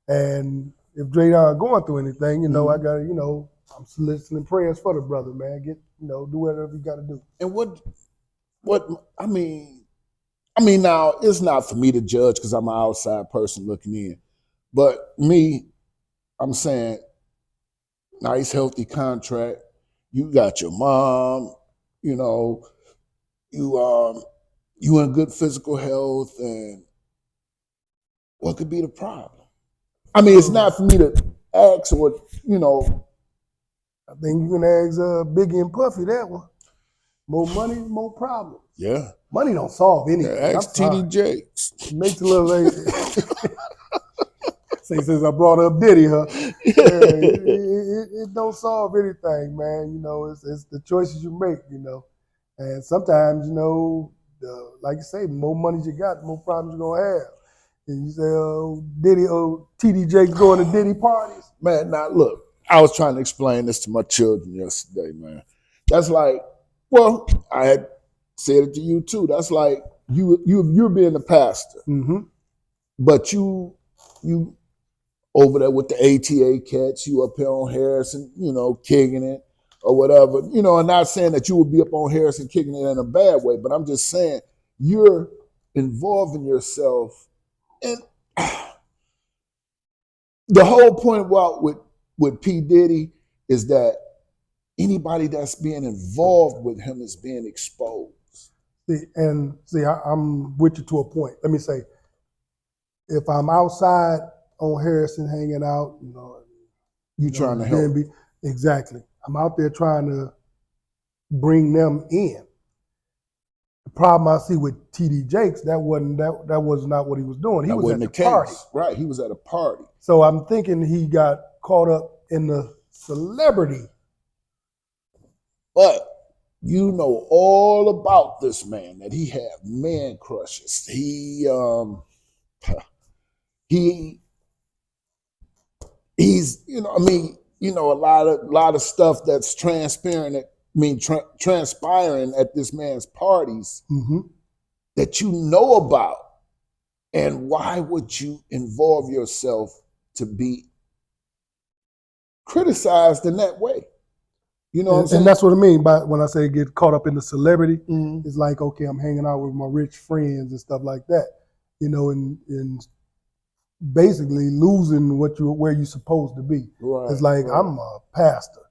And if Draydon going through anything, I gotta, I'm soliciting prayers for the brother, man. Do whatever you gotta do. And what I mean now, it's not for me to judge because I'm an outside person looking in. But me, I'm saying, nice, healthy contract. You got your mom, you in good physical health, and what could be the problem? I mean, it's not for me to ask what, I think you can ask Biggie and Puffy that one. More money, more problems. Yeah. Money don't solve anything. Yeah, ask TD Jakes. Makes a little late. Since I brought up Diddy, huh? It don't solve anything, man. It's the choices you make, And sometimes, like you say, the more money you got, the more problems you're going to have. And you say, TD Jakes going to Diddy parties. Man, now look, I was trying to explain this to my children yesterday, man. That's like, well, I had said it to you too. That's like you're being a pastor, mm-hmm. but you over there with the ATA cats, you up here on Harrison, kicking it or whatever. I'm not saying that you would be up on Harrison kicking it in a bad way, but I'm just saying you're involving yourself. And the whole point about with P. Diddy is that anybody that's being involved with him is being exposed. I'm with you to a point. Let me say, if I'm outside on Harrison hanging out, You trying to help. Exactly. I'm out there trying to bring them in. The problem I see with TD Jakes, that was not what he was doing. He was at the party. Right, he was at a party. So I'm thinking he got caught up in the celebrity. But you know all about this man, that he had man crushes. He's a lot of stuff that's transpiring at this man's parties that you know about. And why would you involve yourself to be criticized in that way? You know what I'm saying? And that's what I mean by when I say get caught up in the celebrity. It's like, okay, I'm hanging out with my rich friends and stuff like that, and basically losing where you're supposed to be. Right, it's like, I'm a pastor.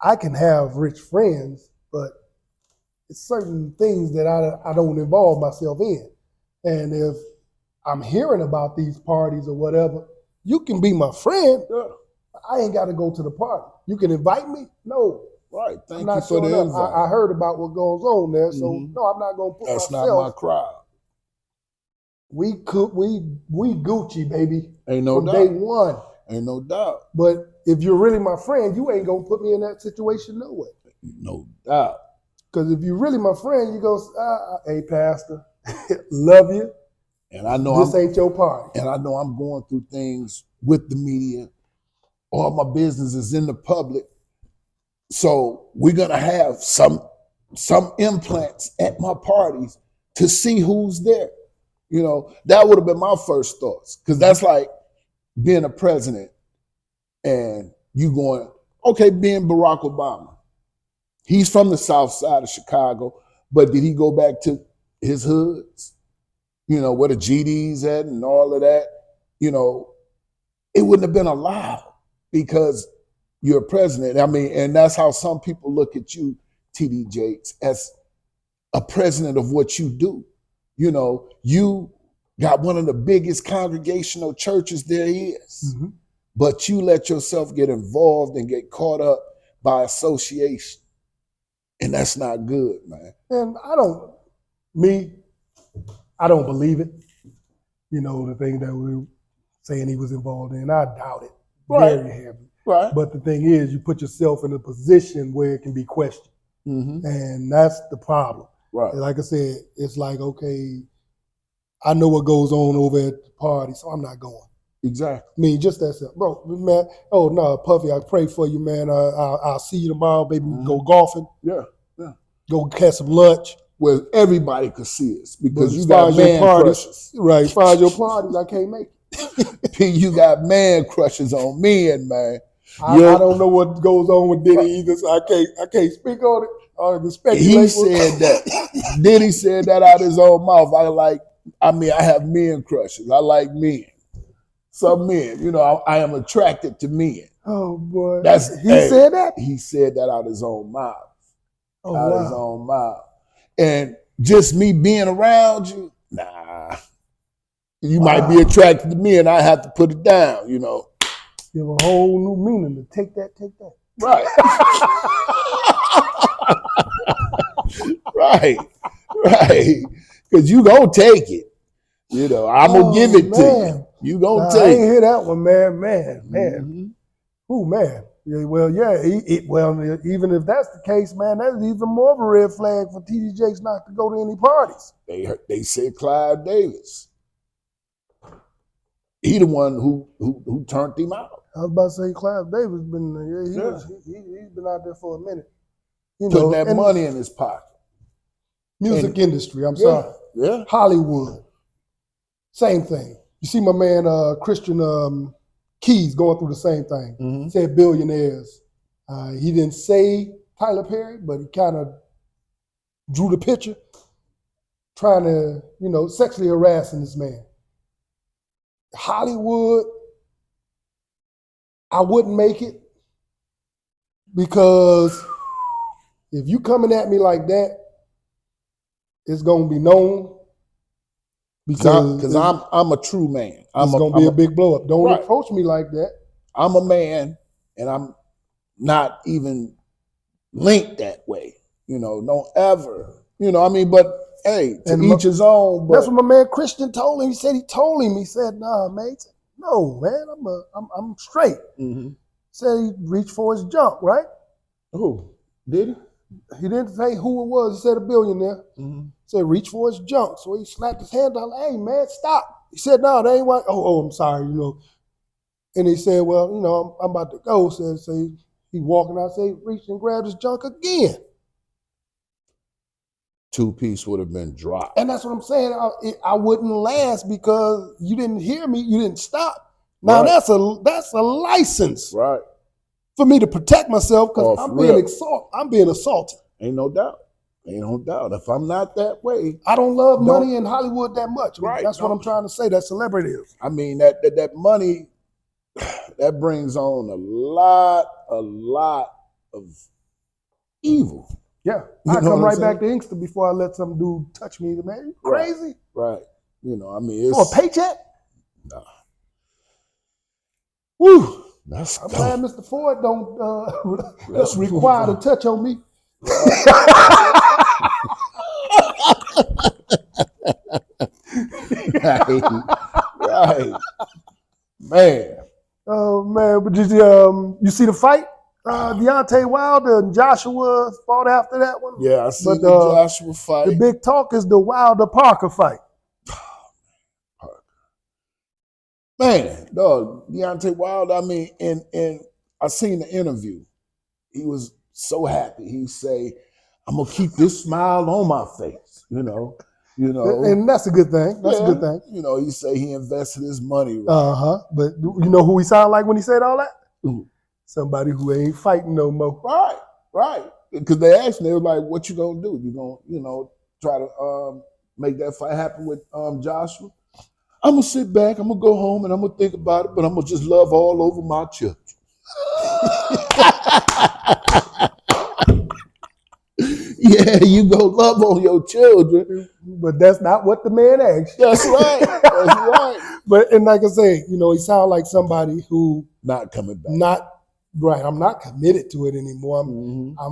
I can have rich friends, but it's certain things that I don't involve myself in. And if I'm hearing about these parties or whatever, you can be my friend. Yeah. I ain't got to go to the party. You can invite me? No. Right. Thank I'm not you for the invite. I heard about what goes on there, so no, I'm not going to put That's myself. That's not my crowd. We Gucci, baby. Ain't no doubt. From day one. Ain't no doubt. But if you're really my friend, you ain't going to put me in that situation no way. No doubt. Because if you're really my friend, you go, hey, pastor, love you. And I know this ain't your party. And I know I'm going through things with the media. All my business is in the public. So we're going to have some implants at my parties to see who's there. That would have been my first thoughts. Because that's like being a president and you going, okay, being Barack Obama. He's from the south side of Chicago, but did he go back to his hoods? Where the GD's at and all of that? It wouldn't have been allowed because you're a president. And that's how some people look at you, TD Jakes, as a president of what you do. You got one of the biggest congregational churches there is, but you let yourself get involved and get caught up by association. And that's not good, man. And I don't believe it. The thing that we were saying he was involved in, I doubt it very heavily. Right. But the thing is, you put yourself in a position where it can be questioned. And that's the problem. Right. And like I said, it's like, okay, I know what goes on over at the party, so I'm not going. Exactly. Just that simple. Bro, man, oh no, Puffy, I pray for you, man. I'll see you tomorrow, baby. We can go golfing. Yeah. Go catch some lunch. Where everybody could see us because you got got man crushes. Right, find your parties, I can't make it. P, you got man crushes on men, man. I don't know what goes on with Diddy either, so I can't speak on it. He said that. Diddy said that out of his own mouth. I have men crushes. I like men. Some men, I am attracted to men. Oh boy. Said that? He said that out of his own mouth. Oh, out of his own mouth. And just me being around you, nah. You might be attracted to me and I have to put it down, Give a whole new meaning to take that. Right. Right. Because you gonna take it. I'm gonna give it to you. You gonna take it. I ain't hear that one, man. Ooh, man. Yeah, well, even if that's the case, man, that's even more of a red flag for TD Jakes not to go to any parties. They said Clive Davis. He the one who turned him out. I was about to say Clive Davis he's been out there for a minute. Putting that money in his pocket. Music industry, I'm sorry. Yeah. Hollywood. Same thing. You see my man Christian Keys going through the same thing. He said billionaires. He didn't say Tyler Perry, but he kind of drew the picture. trying to, sexually harassing this man. Hollywood, I wouldn't make it because if you coming at me like that, it's gonna be known. Because I'm a true man. It's gonna be a big blow up. Don't approach me like that. I'm a man, and I'm not even linked that way. Don't ever. But hey, to each his own. But that's what my man Christian told him. He said, nah, mate. No, man, I'm straight. Mm-hmm. Said he reached for his junk, right? Who? Did he? He didn't say who it was. He said a billionaire. Mm-hmm. Said reach for his junk. So he slapped his hand down, like, hey, man, stop. He said, no, that ain't right. Oh, I'm sorry, And he said, well, I'm about to go. So he walking out, say, reached and grabbed his junk again. 2-piece would have been dropped. And that's what I'm saying. I wouldn't last because you didn't hear me. You didn't stop. Now Right. that's a license Right. for me to protect myself because I'm being assaulted. Ain't no doubt. If I'm not that way, I don't love money in Hollywood that much. Right. That's what I'm trying to say. That celebrity is. I mean that money that brings on a lot of evil. Yeah, You I know come what right I'm back to Inkster before I let some dude touch me. Man, you crazy? Right. It's For a paycheck? Nah. Woo. I'm glad Mr. Ford don't require to touch on me. Right. Man. Oh man, but did you see the fight? Deontay Wilder and Joshua fought after that one. Yeah, I see the Joshua fight. The big talk is the Wilder Parker fight. Man, dog, Deontay Wilder. I mean, and I seen the interview. He was so happy. He say, "I'm gonna keep this smile on my face." And that's a good thing. That's a good thing. He say he invested his money. Right. But you know who he sound like when he said all that? Ooh. Somebody who ain't fighting no more. Right. Because they asked me, they were like, "What you gonna do? You gonna, try to make that fight happen with Joshua?" I'm gonna sit back. I'm gonna go home and I'm gonna think about it, but I'm gonna just love all over my children. Yeah, you go love on your children, but that's not what the man asked. That's right. That's right. But and like I say, he sound like somebody who not coming back. Not right. I'm not committed to it anymore.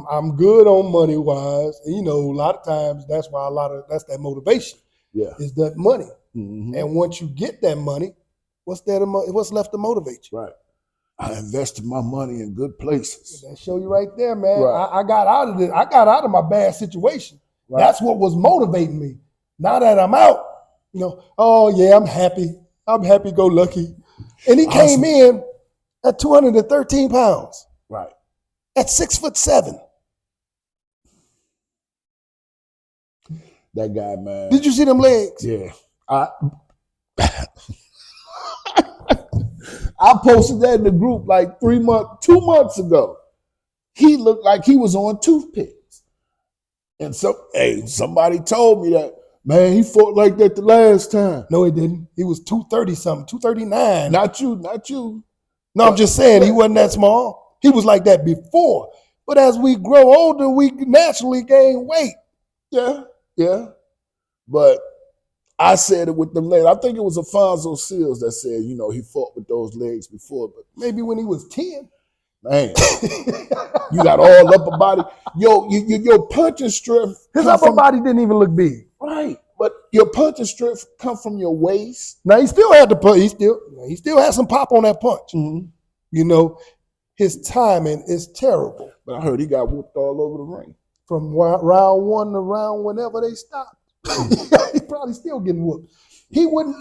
I'm good on money wise. And, a lot of times that's why that's that motivation. Yeah, is that money. Mm-hmm. And once you get that money, what's left to motivate you? Right. I invested my money in good places. That show you right there, man. Right. I got out of it. I got out of my bad situation. Right. That's what was motivating me. Now that I'm out, oh yeah, I'm happy. I'm happy go lucky. And he came in at 213 pounds. Right. At 6'7". That guy, man. Did you see them legs? Yeah. I posted that in the group like 2 months ago. He looked like he was on toothpicks. And somebody told me that, man, he fought like that the last time. No, he didn't. He was 230 something, 239. Not you. No, I'm just saying he wasn't that small. He was like that before. But as we grow older, we naturally gain weight. Yeah. But I said it with the legs. I think it was Alfonso Seals that said, he fought with those legs before, but maybe when he was 10. Man, you got all upper body. Your punching strength. His upper body didn't even look big. Right, but your punching strength come from your waist. Now he still had to put. He still had some pop on that punch. Mm-hmm. His timing is terrible. But I heard he got whooped all over the ring. From round one to round whenever they stopped. He's probably still getting whooped. He wouldn't.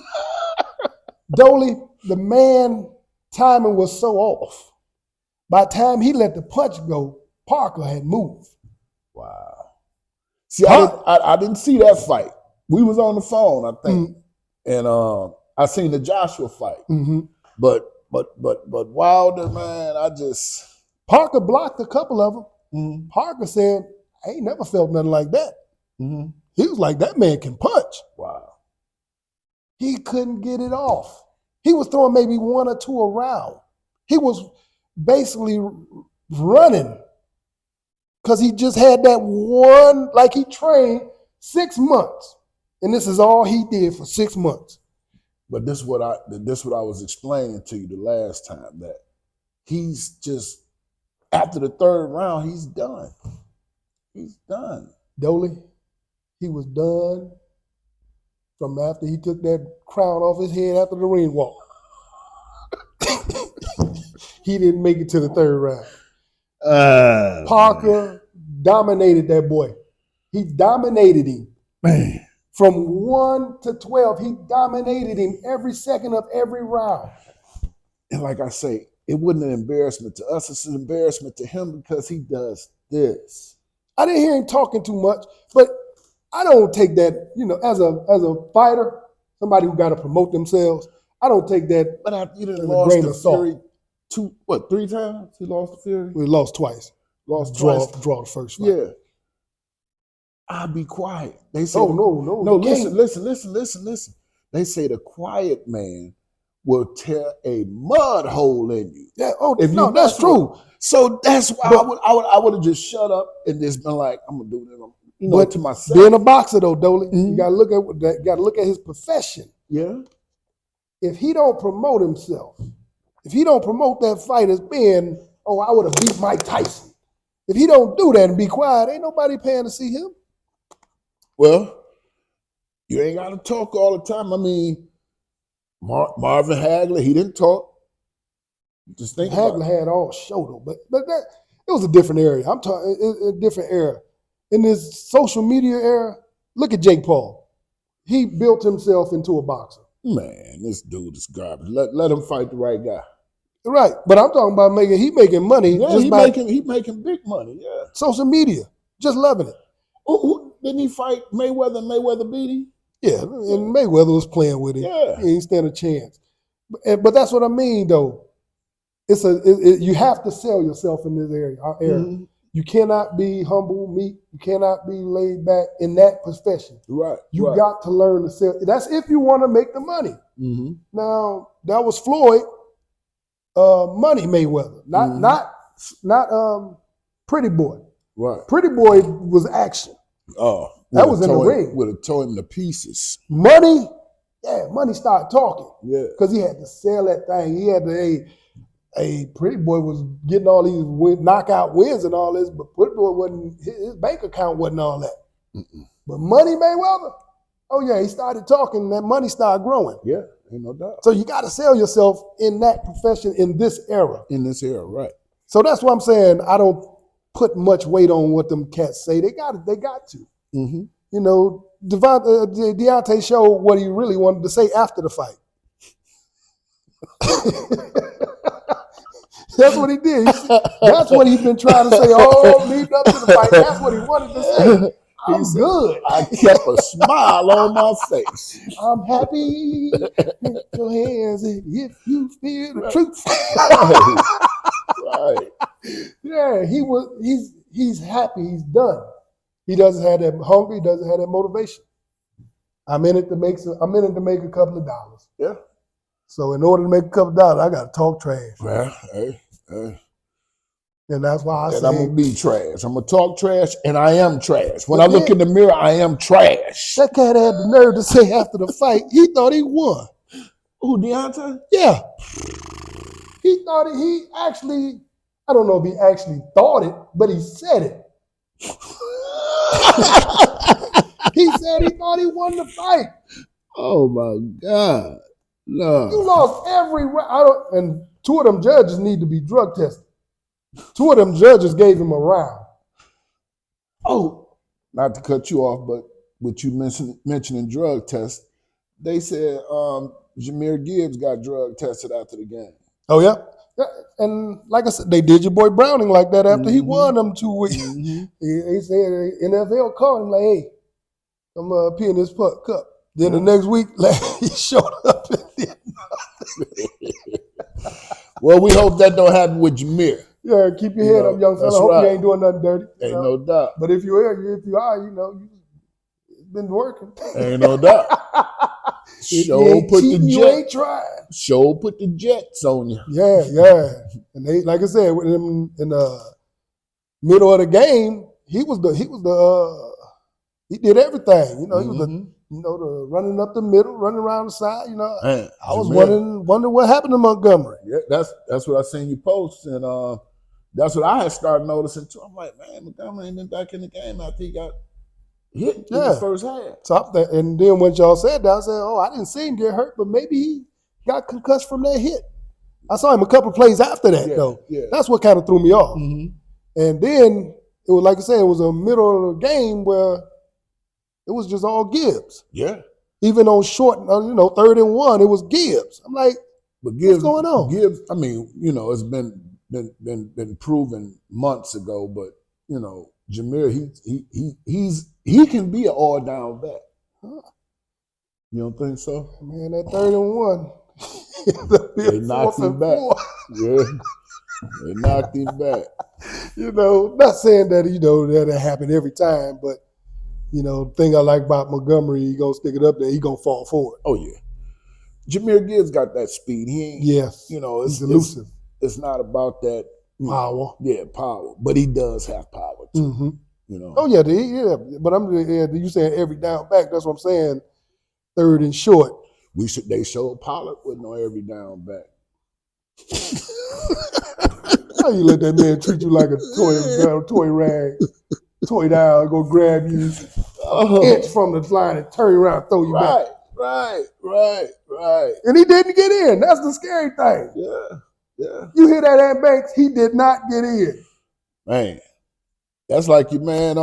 Dolly, the man timing was so off. By the time he let the punch go, Parker had moved. Wow. See, I didn't see that fight. We was on the phone, I think, and I seen the Joshua fight. Mm-hmm. But Wilder, man, Parker blocked a couple of them. Mm-hmm. Parker said, "I ain't never felt nothing like that." Mm-hmm. He was like, that man can punch. Wow. He couldn't get it off. He was throwing maybe 1 or 2 around. He was basically running because he just had that one, like he trained 6 months. And this is all he did for 6 months. But this is what I was explaining to you the last time, that he's just, after the 3rd round, he's done. He's done. Dolly, he was done from after he took that crown off his head after the ring walk. He didn't make it to the 3rd round. Parker dominated that boy. He dominated him. Man. From 1 to 12, he dominated him every second of every round. And like I say, it wasn't an embarrassment to us. It's an embarrassment to him because he does this. I didn't hear him talking too much, but I don't take that, as a fighter, somebody who got to promote themselves, I don't take that. But you didn't as lost a grain to of salt. Fury 3 times? He lost to Fury? We lost twice. Lost Draw twice. the first fight. Yeah. I'll be quiet. They say, no. Listen. They say the quiet man will tear a mud hole in you. Yeah. That's true. So that's why I would have just shut up and just been like, I'm gonna do this, but to myself. Being a boxer though, Dolly, you gotta look at that. Got to look at his profession. Yeah. If he don't promote himself, if he don't promote that fight as being, I would have beat Mike Tyson. If he don't do that and be quiet, ain't nobody paying to see him. Well, you ain't got to talk all the time. I mean, Marvin Hagler, he didn't talk. Just think Hagler had all show though, but that it was a different area. I'm talking a different era. In this social media era, look at Jake Paul. He built himself into a boxer. Man, this dude is garbage. Let him fight the right guy. Right, but I'm talking about making money. Yeah, he making big money. Yeah, social media, just loving it. Didn't he fight Mayweather? And Mayweather beat him. Yeah, and Mayweather was playing with him. Yeah, he ain't stand a chance. But that's what I mean, though. You have to sell yourself in this area. Mm-hmm. You cannot be humble, meek. You cannot be laid back in that profession. Right. You got to learn to sell. That's if you want to make the money. Mm-hmm. Now that was Floyd, Money Mayweather, not Pretty Boy. Right. Pretty Boy was action. Oh, that was in the ring. Would have tore him to pieces. Money started talking. Yeah, because he had to sell that thing. He had to. Pretty Boy was getting all these knockout wins and all this, but Pretty Boy wasn't. His bank account wasn't all that. Mm-mm. But Money Mayweather, he started talking. That money started growing. Yeah, ain't no doubt. So you got to sell yourself in that profession in this era. Right. So that's why I'm saying I don't put much weight on what them cats say. They got to. Mm-hmm. Deontay showed what he really wanted to say after the fight. That's what he did. That's what he's been trying to say all leading up to the fight. That's what he wanted to say. I'm good. I kept a smile on my face. I'm happy. Put your hands in if you feel the truth. Right. Yeah, he's happy. He's done. He doesn't have that hunger. He doesn't have that motivation. I'm in it to make a couple of dollars. Yeah. So in order to make a couple of dollars, I got to talk trash. Well, hey. And that's why I say I'm going to be trash. I'm going to talk trash, and I am trash. When I look in the mirror, I am trash. That cat had the nerve to say after the fight, he thought he won. Who, Deontay? Yeah. He thought I don't know if he actually thought it, but he said it. He said he thought he won the fight. Oh, my God. No. You lost every round. And 2 of them judges need to be drug tested. 2 of them judges gave him a round. Oh, not to cut you off, but with you mentioning drug tests, they said Jameer Gibbs got drug tested after the game. Oh, yeah? And like I said, they did your boy Browning like that after he won them 2 weeks. Mm-hmm. He said NFL called him like, hey, I'm peeing this cup. Then the next week, he showed up and did nothing. Well, we hope that don't happen with Jameer. Yeah, keep your head up, young fella. Hope you ain't doing nothing dirty. Ain't no doubt. But if you are, been working. Ain't no doubt. If you ain't cheating, you ain't trying. Put the Jets on you. Yeah. And they, like I said, in the middle of the game, he did everything. You know, he was the running up the middle, running around the side. You know, Man, I was wondering what happened to Montgomery. Yeah, that's what I seen you post, and that's what I had started noticing too. I'm like, man, Montgomery ain't been back in the game after he got hit in the first half. And then when y'all said that, I said, oh, I didn't see him get hurt, but maybe he got concussed from that hit. I saw him a couple of plays after that, though. Yeah. That's what kind of threw me off. Mm-hmm. And then it was, like I said, it was a middle of the game where it was just all Gibbs. Yeah. Even on short, 3rd and 1, it was Gibbs. I'm like, but Gibbs, what's going on? Gibbs, I mean, it's been proven months ago, but Jameer, he can be an all down back. Huh. You don't think so? Man, that 3rd and 1. They knocked him back. Yeah. They knocked him back. Not saying that, that happened every time, but the thing I like about Montgomery, he gonna stick it up there, he gonna fall forward. Oh yeah. Jameer Gibbs got that speed. He ain't he's elusive. It's not about that power. Yeah, power. But he does have power too. Mm-hmm. Oh yeah, but you saying every down back, that's what I'm saying. 3rd and short. They showed Pollard with no every down back. How you let that man treat you like a toy rag? Toy down, go grab you an inch from the line and turn around and throw you back. Right. And he didn't get in. That's the scary thing. Yeah. You hear that, Ant Banks? He did not get in. Man, that's like your man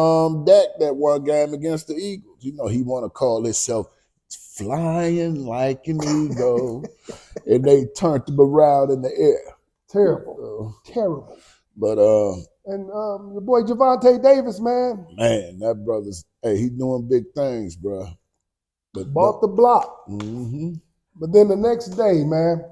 Dak that one game against the Eagles. He want to call himself flying like an eagle, and they turned him around in the air. Terrible. But and your boy Gervanta Davis, man. Man, that brother's he's doing big things, bro. Bought the block. Mm-hmm. But then the next day, man,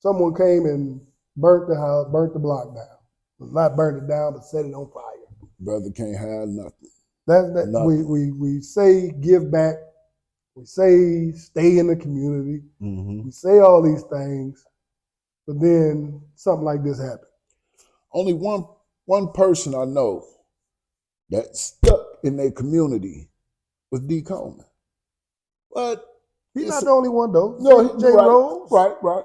someone came and burnt the house, burnt the block down. Not burnt it down, but set it on fire. Brother can't have nothing. Nothing. We say give back. We say stay in the community. Mm-hmm. We say all these things, but then something like this happened. Only one person I know that stuck in their community was D. Coleman. But he's not the only one, though. No, Jay Rose. Right.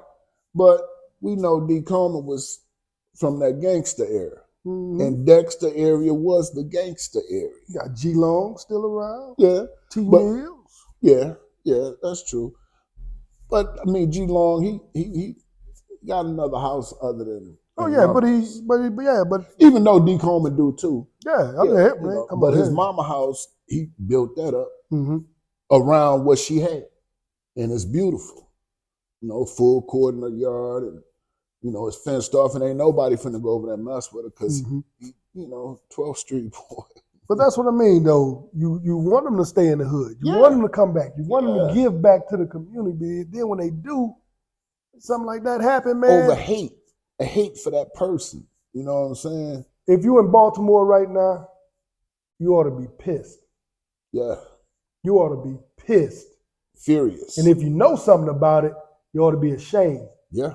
But we know D. Coleman was from that gangster era. Mm-hmm. And Dexter area was the gangster area. You got G. Long still around. Yeah. T. Mills. Yeah, that's true. But I mean, G. Long, he got another house other than. Oh yeah, but even though D. Coleman do too. Yeah, but his mama house, he built that up around what she had, and it's beautiful. Full court in the yard, and it's fenced off, and ain't nobody finna go over there and mess with her because 12th Street boy. But that's what I mean, though. You want them to stay in the hood. You want them to come back. You want them to give back to the community. Then when they do, something like that happen, man. Over hate. A hate for that person. You know what I'm saying? If you in Baltimore right now, you ought to be pissed. Yeah. You ought to be pissed. Furious. And if you know something about it, you ought to be ashamed. Yeah,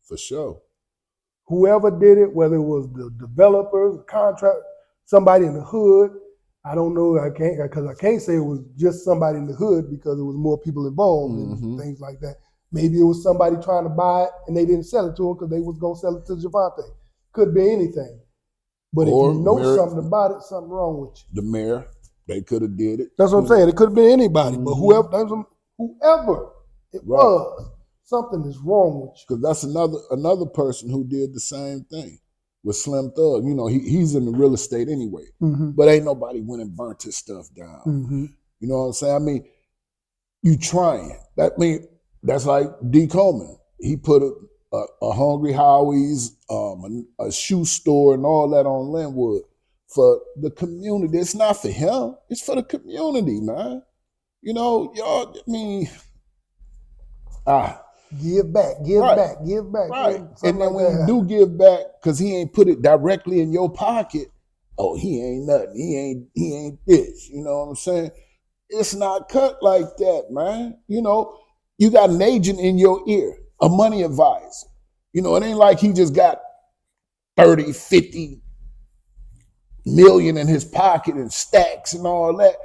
for sure. Whoever did it, whether it was the developers, the contract, somebody in the hood, I don't know. I can't say it was just somebody in the hood because there was more people involved and things like that. Maybe it was somebody trying to buy it and they didn't sell it to him because they was going to sell it to Gervanta. Could be anything. But or if you know something about it, something wrong with you. The mayor, they could have did it. That's what I'm saying. It could have been anybody. But whoever it was, something is wrong with you. Because that's another person who did the same thing with Slim Thug. He's in the real estate anyway. But ain't nobody went and burnt his stuff down. You know what I'm saying? I mean, you trying. That's like D. Coleman. He put a Hungry Howie's, a shoe store and all that on Linwood for the community. It's not for him. It's for the community, man. Y'all, I mean, give back. Right. And then when you do give back, because he ain't put it directly in your pocket, oh, he ain't nothing. He ain't this. You know what I'm saying? It's not cut like that, man. You know, you got an agent in your ear, a money advisor. You know, it ain't like he just got 30, 50 million in his pocket and stacks and all that.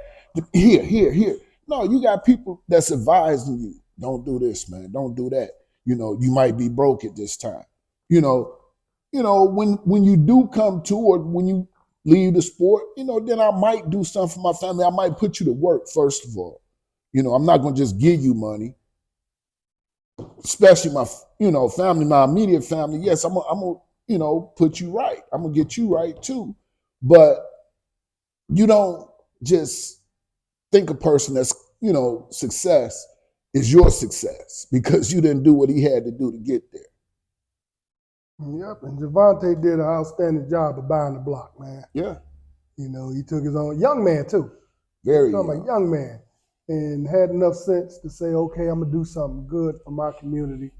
Here. No, you got people that's advising you. Don't do this, man. Don't do that. You know, you might be broke at this time. You know, when you do come to, or when you leave the sport, you know, then I might do something for my family. I might put you to work, first of all. You know, I'm not going to just give you money, especially my, family, my immediate family. Yes, I'm going to, put you right. I'm going to get you right too. But you don't just think a person that's, success is your success because you didn't do what he had to do to get there. Yep, and Gervanta did an outstanding job of buying the block, man. Yeah. You know, he took his own, young man too. Very young. A young man, and had enough sense to say, okay, I'm going to do something good for my community.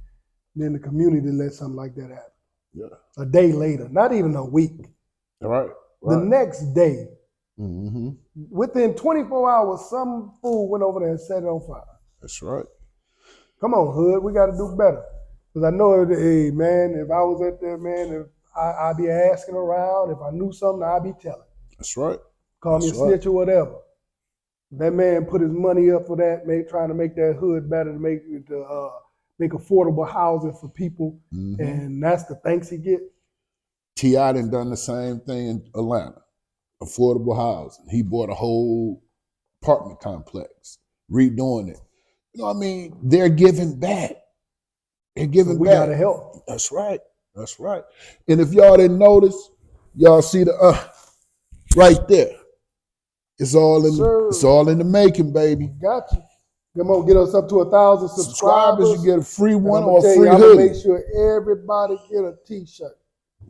And then the community let something like that happen. Yeah. A day later, not even a week. All right. The next day, mm-hmm. within 24 hours, some fool went over there and set it on fire. That's right. Come on, Hood, we got to do better. Because I know, hey, man, if I was at there, man, I'd be asking around. If I knew something, I'd be telling. That's right. Call me a snitch or whatever. That man put his money up for that, trying to make that hood better, to make affordable housing for people. Mm-hmm. And that's the thanks he get. T.I. done the same thing in Atlanta. Affordable housing. He bought a whole apartment complex, redoing it. You know what I mean? They're giving back. They're giving back. We gotta help. That's right. That's right. And if y'all didn't notice, y'all see the right there. It's all in the making, baby. Got you. Come on, get us up to 1,000 subscribers. You get a free one or a free hoodie. I'm gonna make sure everybody get a T-shirt.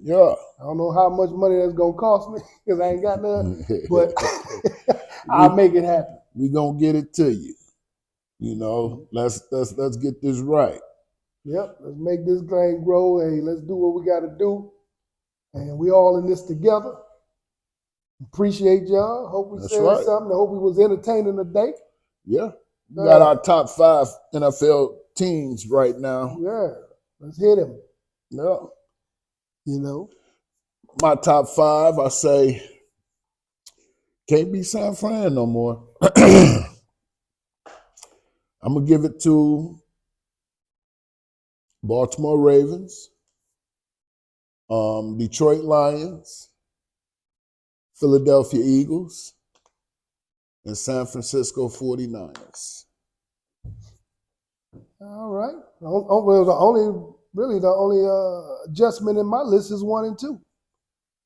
Yeah. I don't know how much money that's gonna cost me because I ain't got none, but I'll make it happen. We gonna get it to you. You know, let's get this right. Yep, let's make this thing grow. Hey, let's do what we got to do, and we all in this together. Appreciate y'all. Hope we said something. I hope we was entertaining today. Yeah, we got our top 5 NFL teams right now. Yeah, let's hit them. Yeah, you know, my top 5. I say can't be San Fran no more. I'm gonna give it to Baltimore Ravens, Detroit Lions, Philadelphia Eagles, and San Francisco 49ers. All right. The only adjustment in my list is 1 and 2.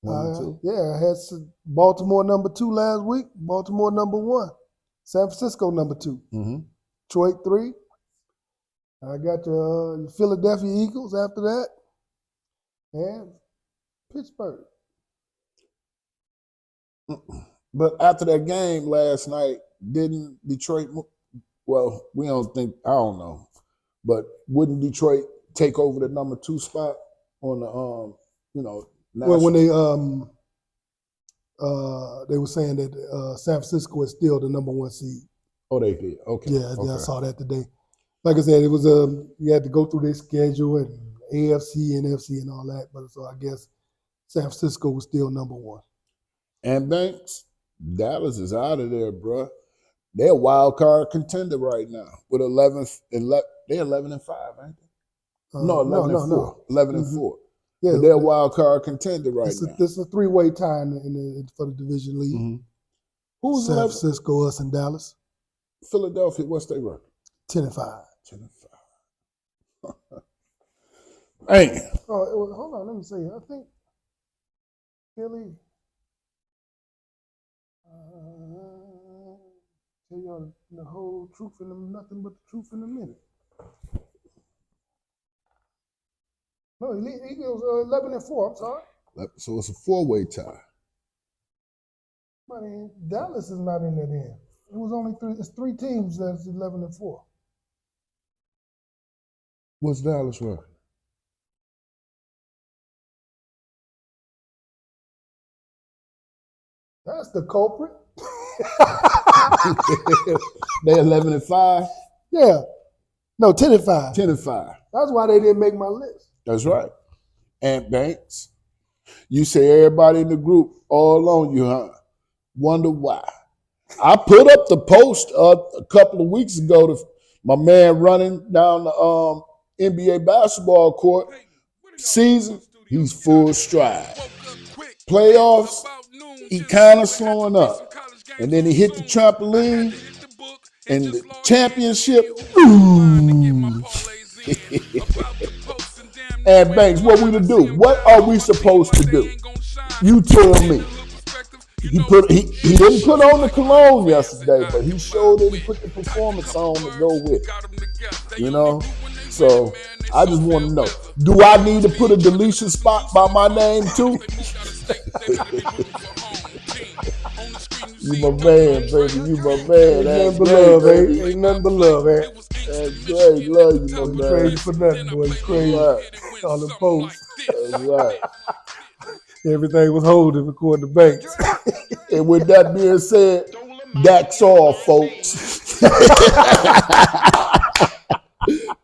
1 and 2? Yeah, I had Baltimore number 2 last week, Baltimore number 1, San Francisco number 2, mm-hmm. Detroit 3. I got the Philadelphia Eagles after that, and Pittsburgh. But after that game last night, didn't Detroit? Well, I don't know, but wouldn't Detroit take over the number 2 spot on the Well, when they were saying that San Francisco is still the number 1 seed. Oh, they did. Okay. Yeah, I saw that today. Like I said, it was you had to go through their schedule and AFC, NFC, and all that. But so I guess San Francisco was still number 1. And Banks, Dallas is out of there, bro. They're a wild card contender right now with 11. They're 11-5, ain't they? No, 11-4. No. 11-4. Yeah, but they're a wild card contender right now. It's a 3-way tie for the division league. Mm-hmm. Who's San Francisco, us, and Dallas. Philadelphia, what's their record? 10-5. 10-5. Hey. Oh, hold on. Let me see. I think Philly. Tell y'all the whole truth and nothing but the truth in a minute. No, Eagles 11-4. I'm sorry. So it's a 4-way tie. But Dallas is not in that end. It was only 3. It's 3 teams that's 11-4. What's Dallas record? That's the culprit. They 11-5. Yeah. No, 10-5. 10-5. That's why they didn't make my list. That's right. And Banks, you say everybody in the group all on you, huh? Wonder why. I put up the post a couple of weeks ago to my man running down the NBA basketball court. Season, he's full stride. Playoffs, he kind of slowing up. And then he hit the trampoline and the championship. Ooh. And Banks, what we to do? What are we supposed to do? You tell me. He didn't put on the cologne yesterday, but he sure didn't put the performance on to go with it. You know? So I just want to know, do I need to put a deletion spot by my name too? You my man, baby. You my man. Ain't nothing but love, baby. Ain't nothing but love, eh? That's great. Love you, my man. Crazy for nothing, boy. Crazy. Right. On the post. That's right. Everything was holding according to Banks. And with that being said, that's all, folks.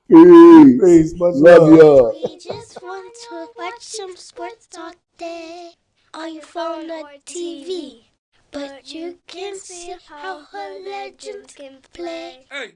Peace. Much Love y'all. We just want to watch some sports all day on your phone or TV. But you can see how her legends can play. Hey,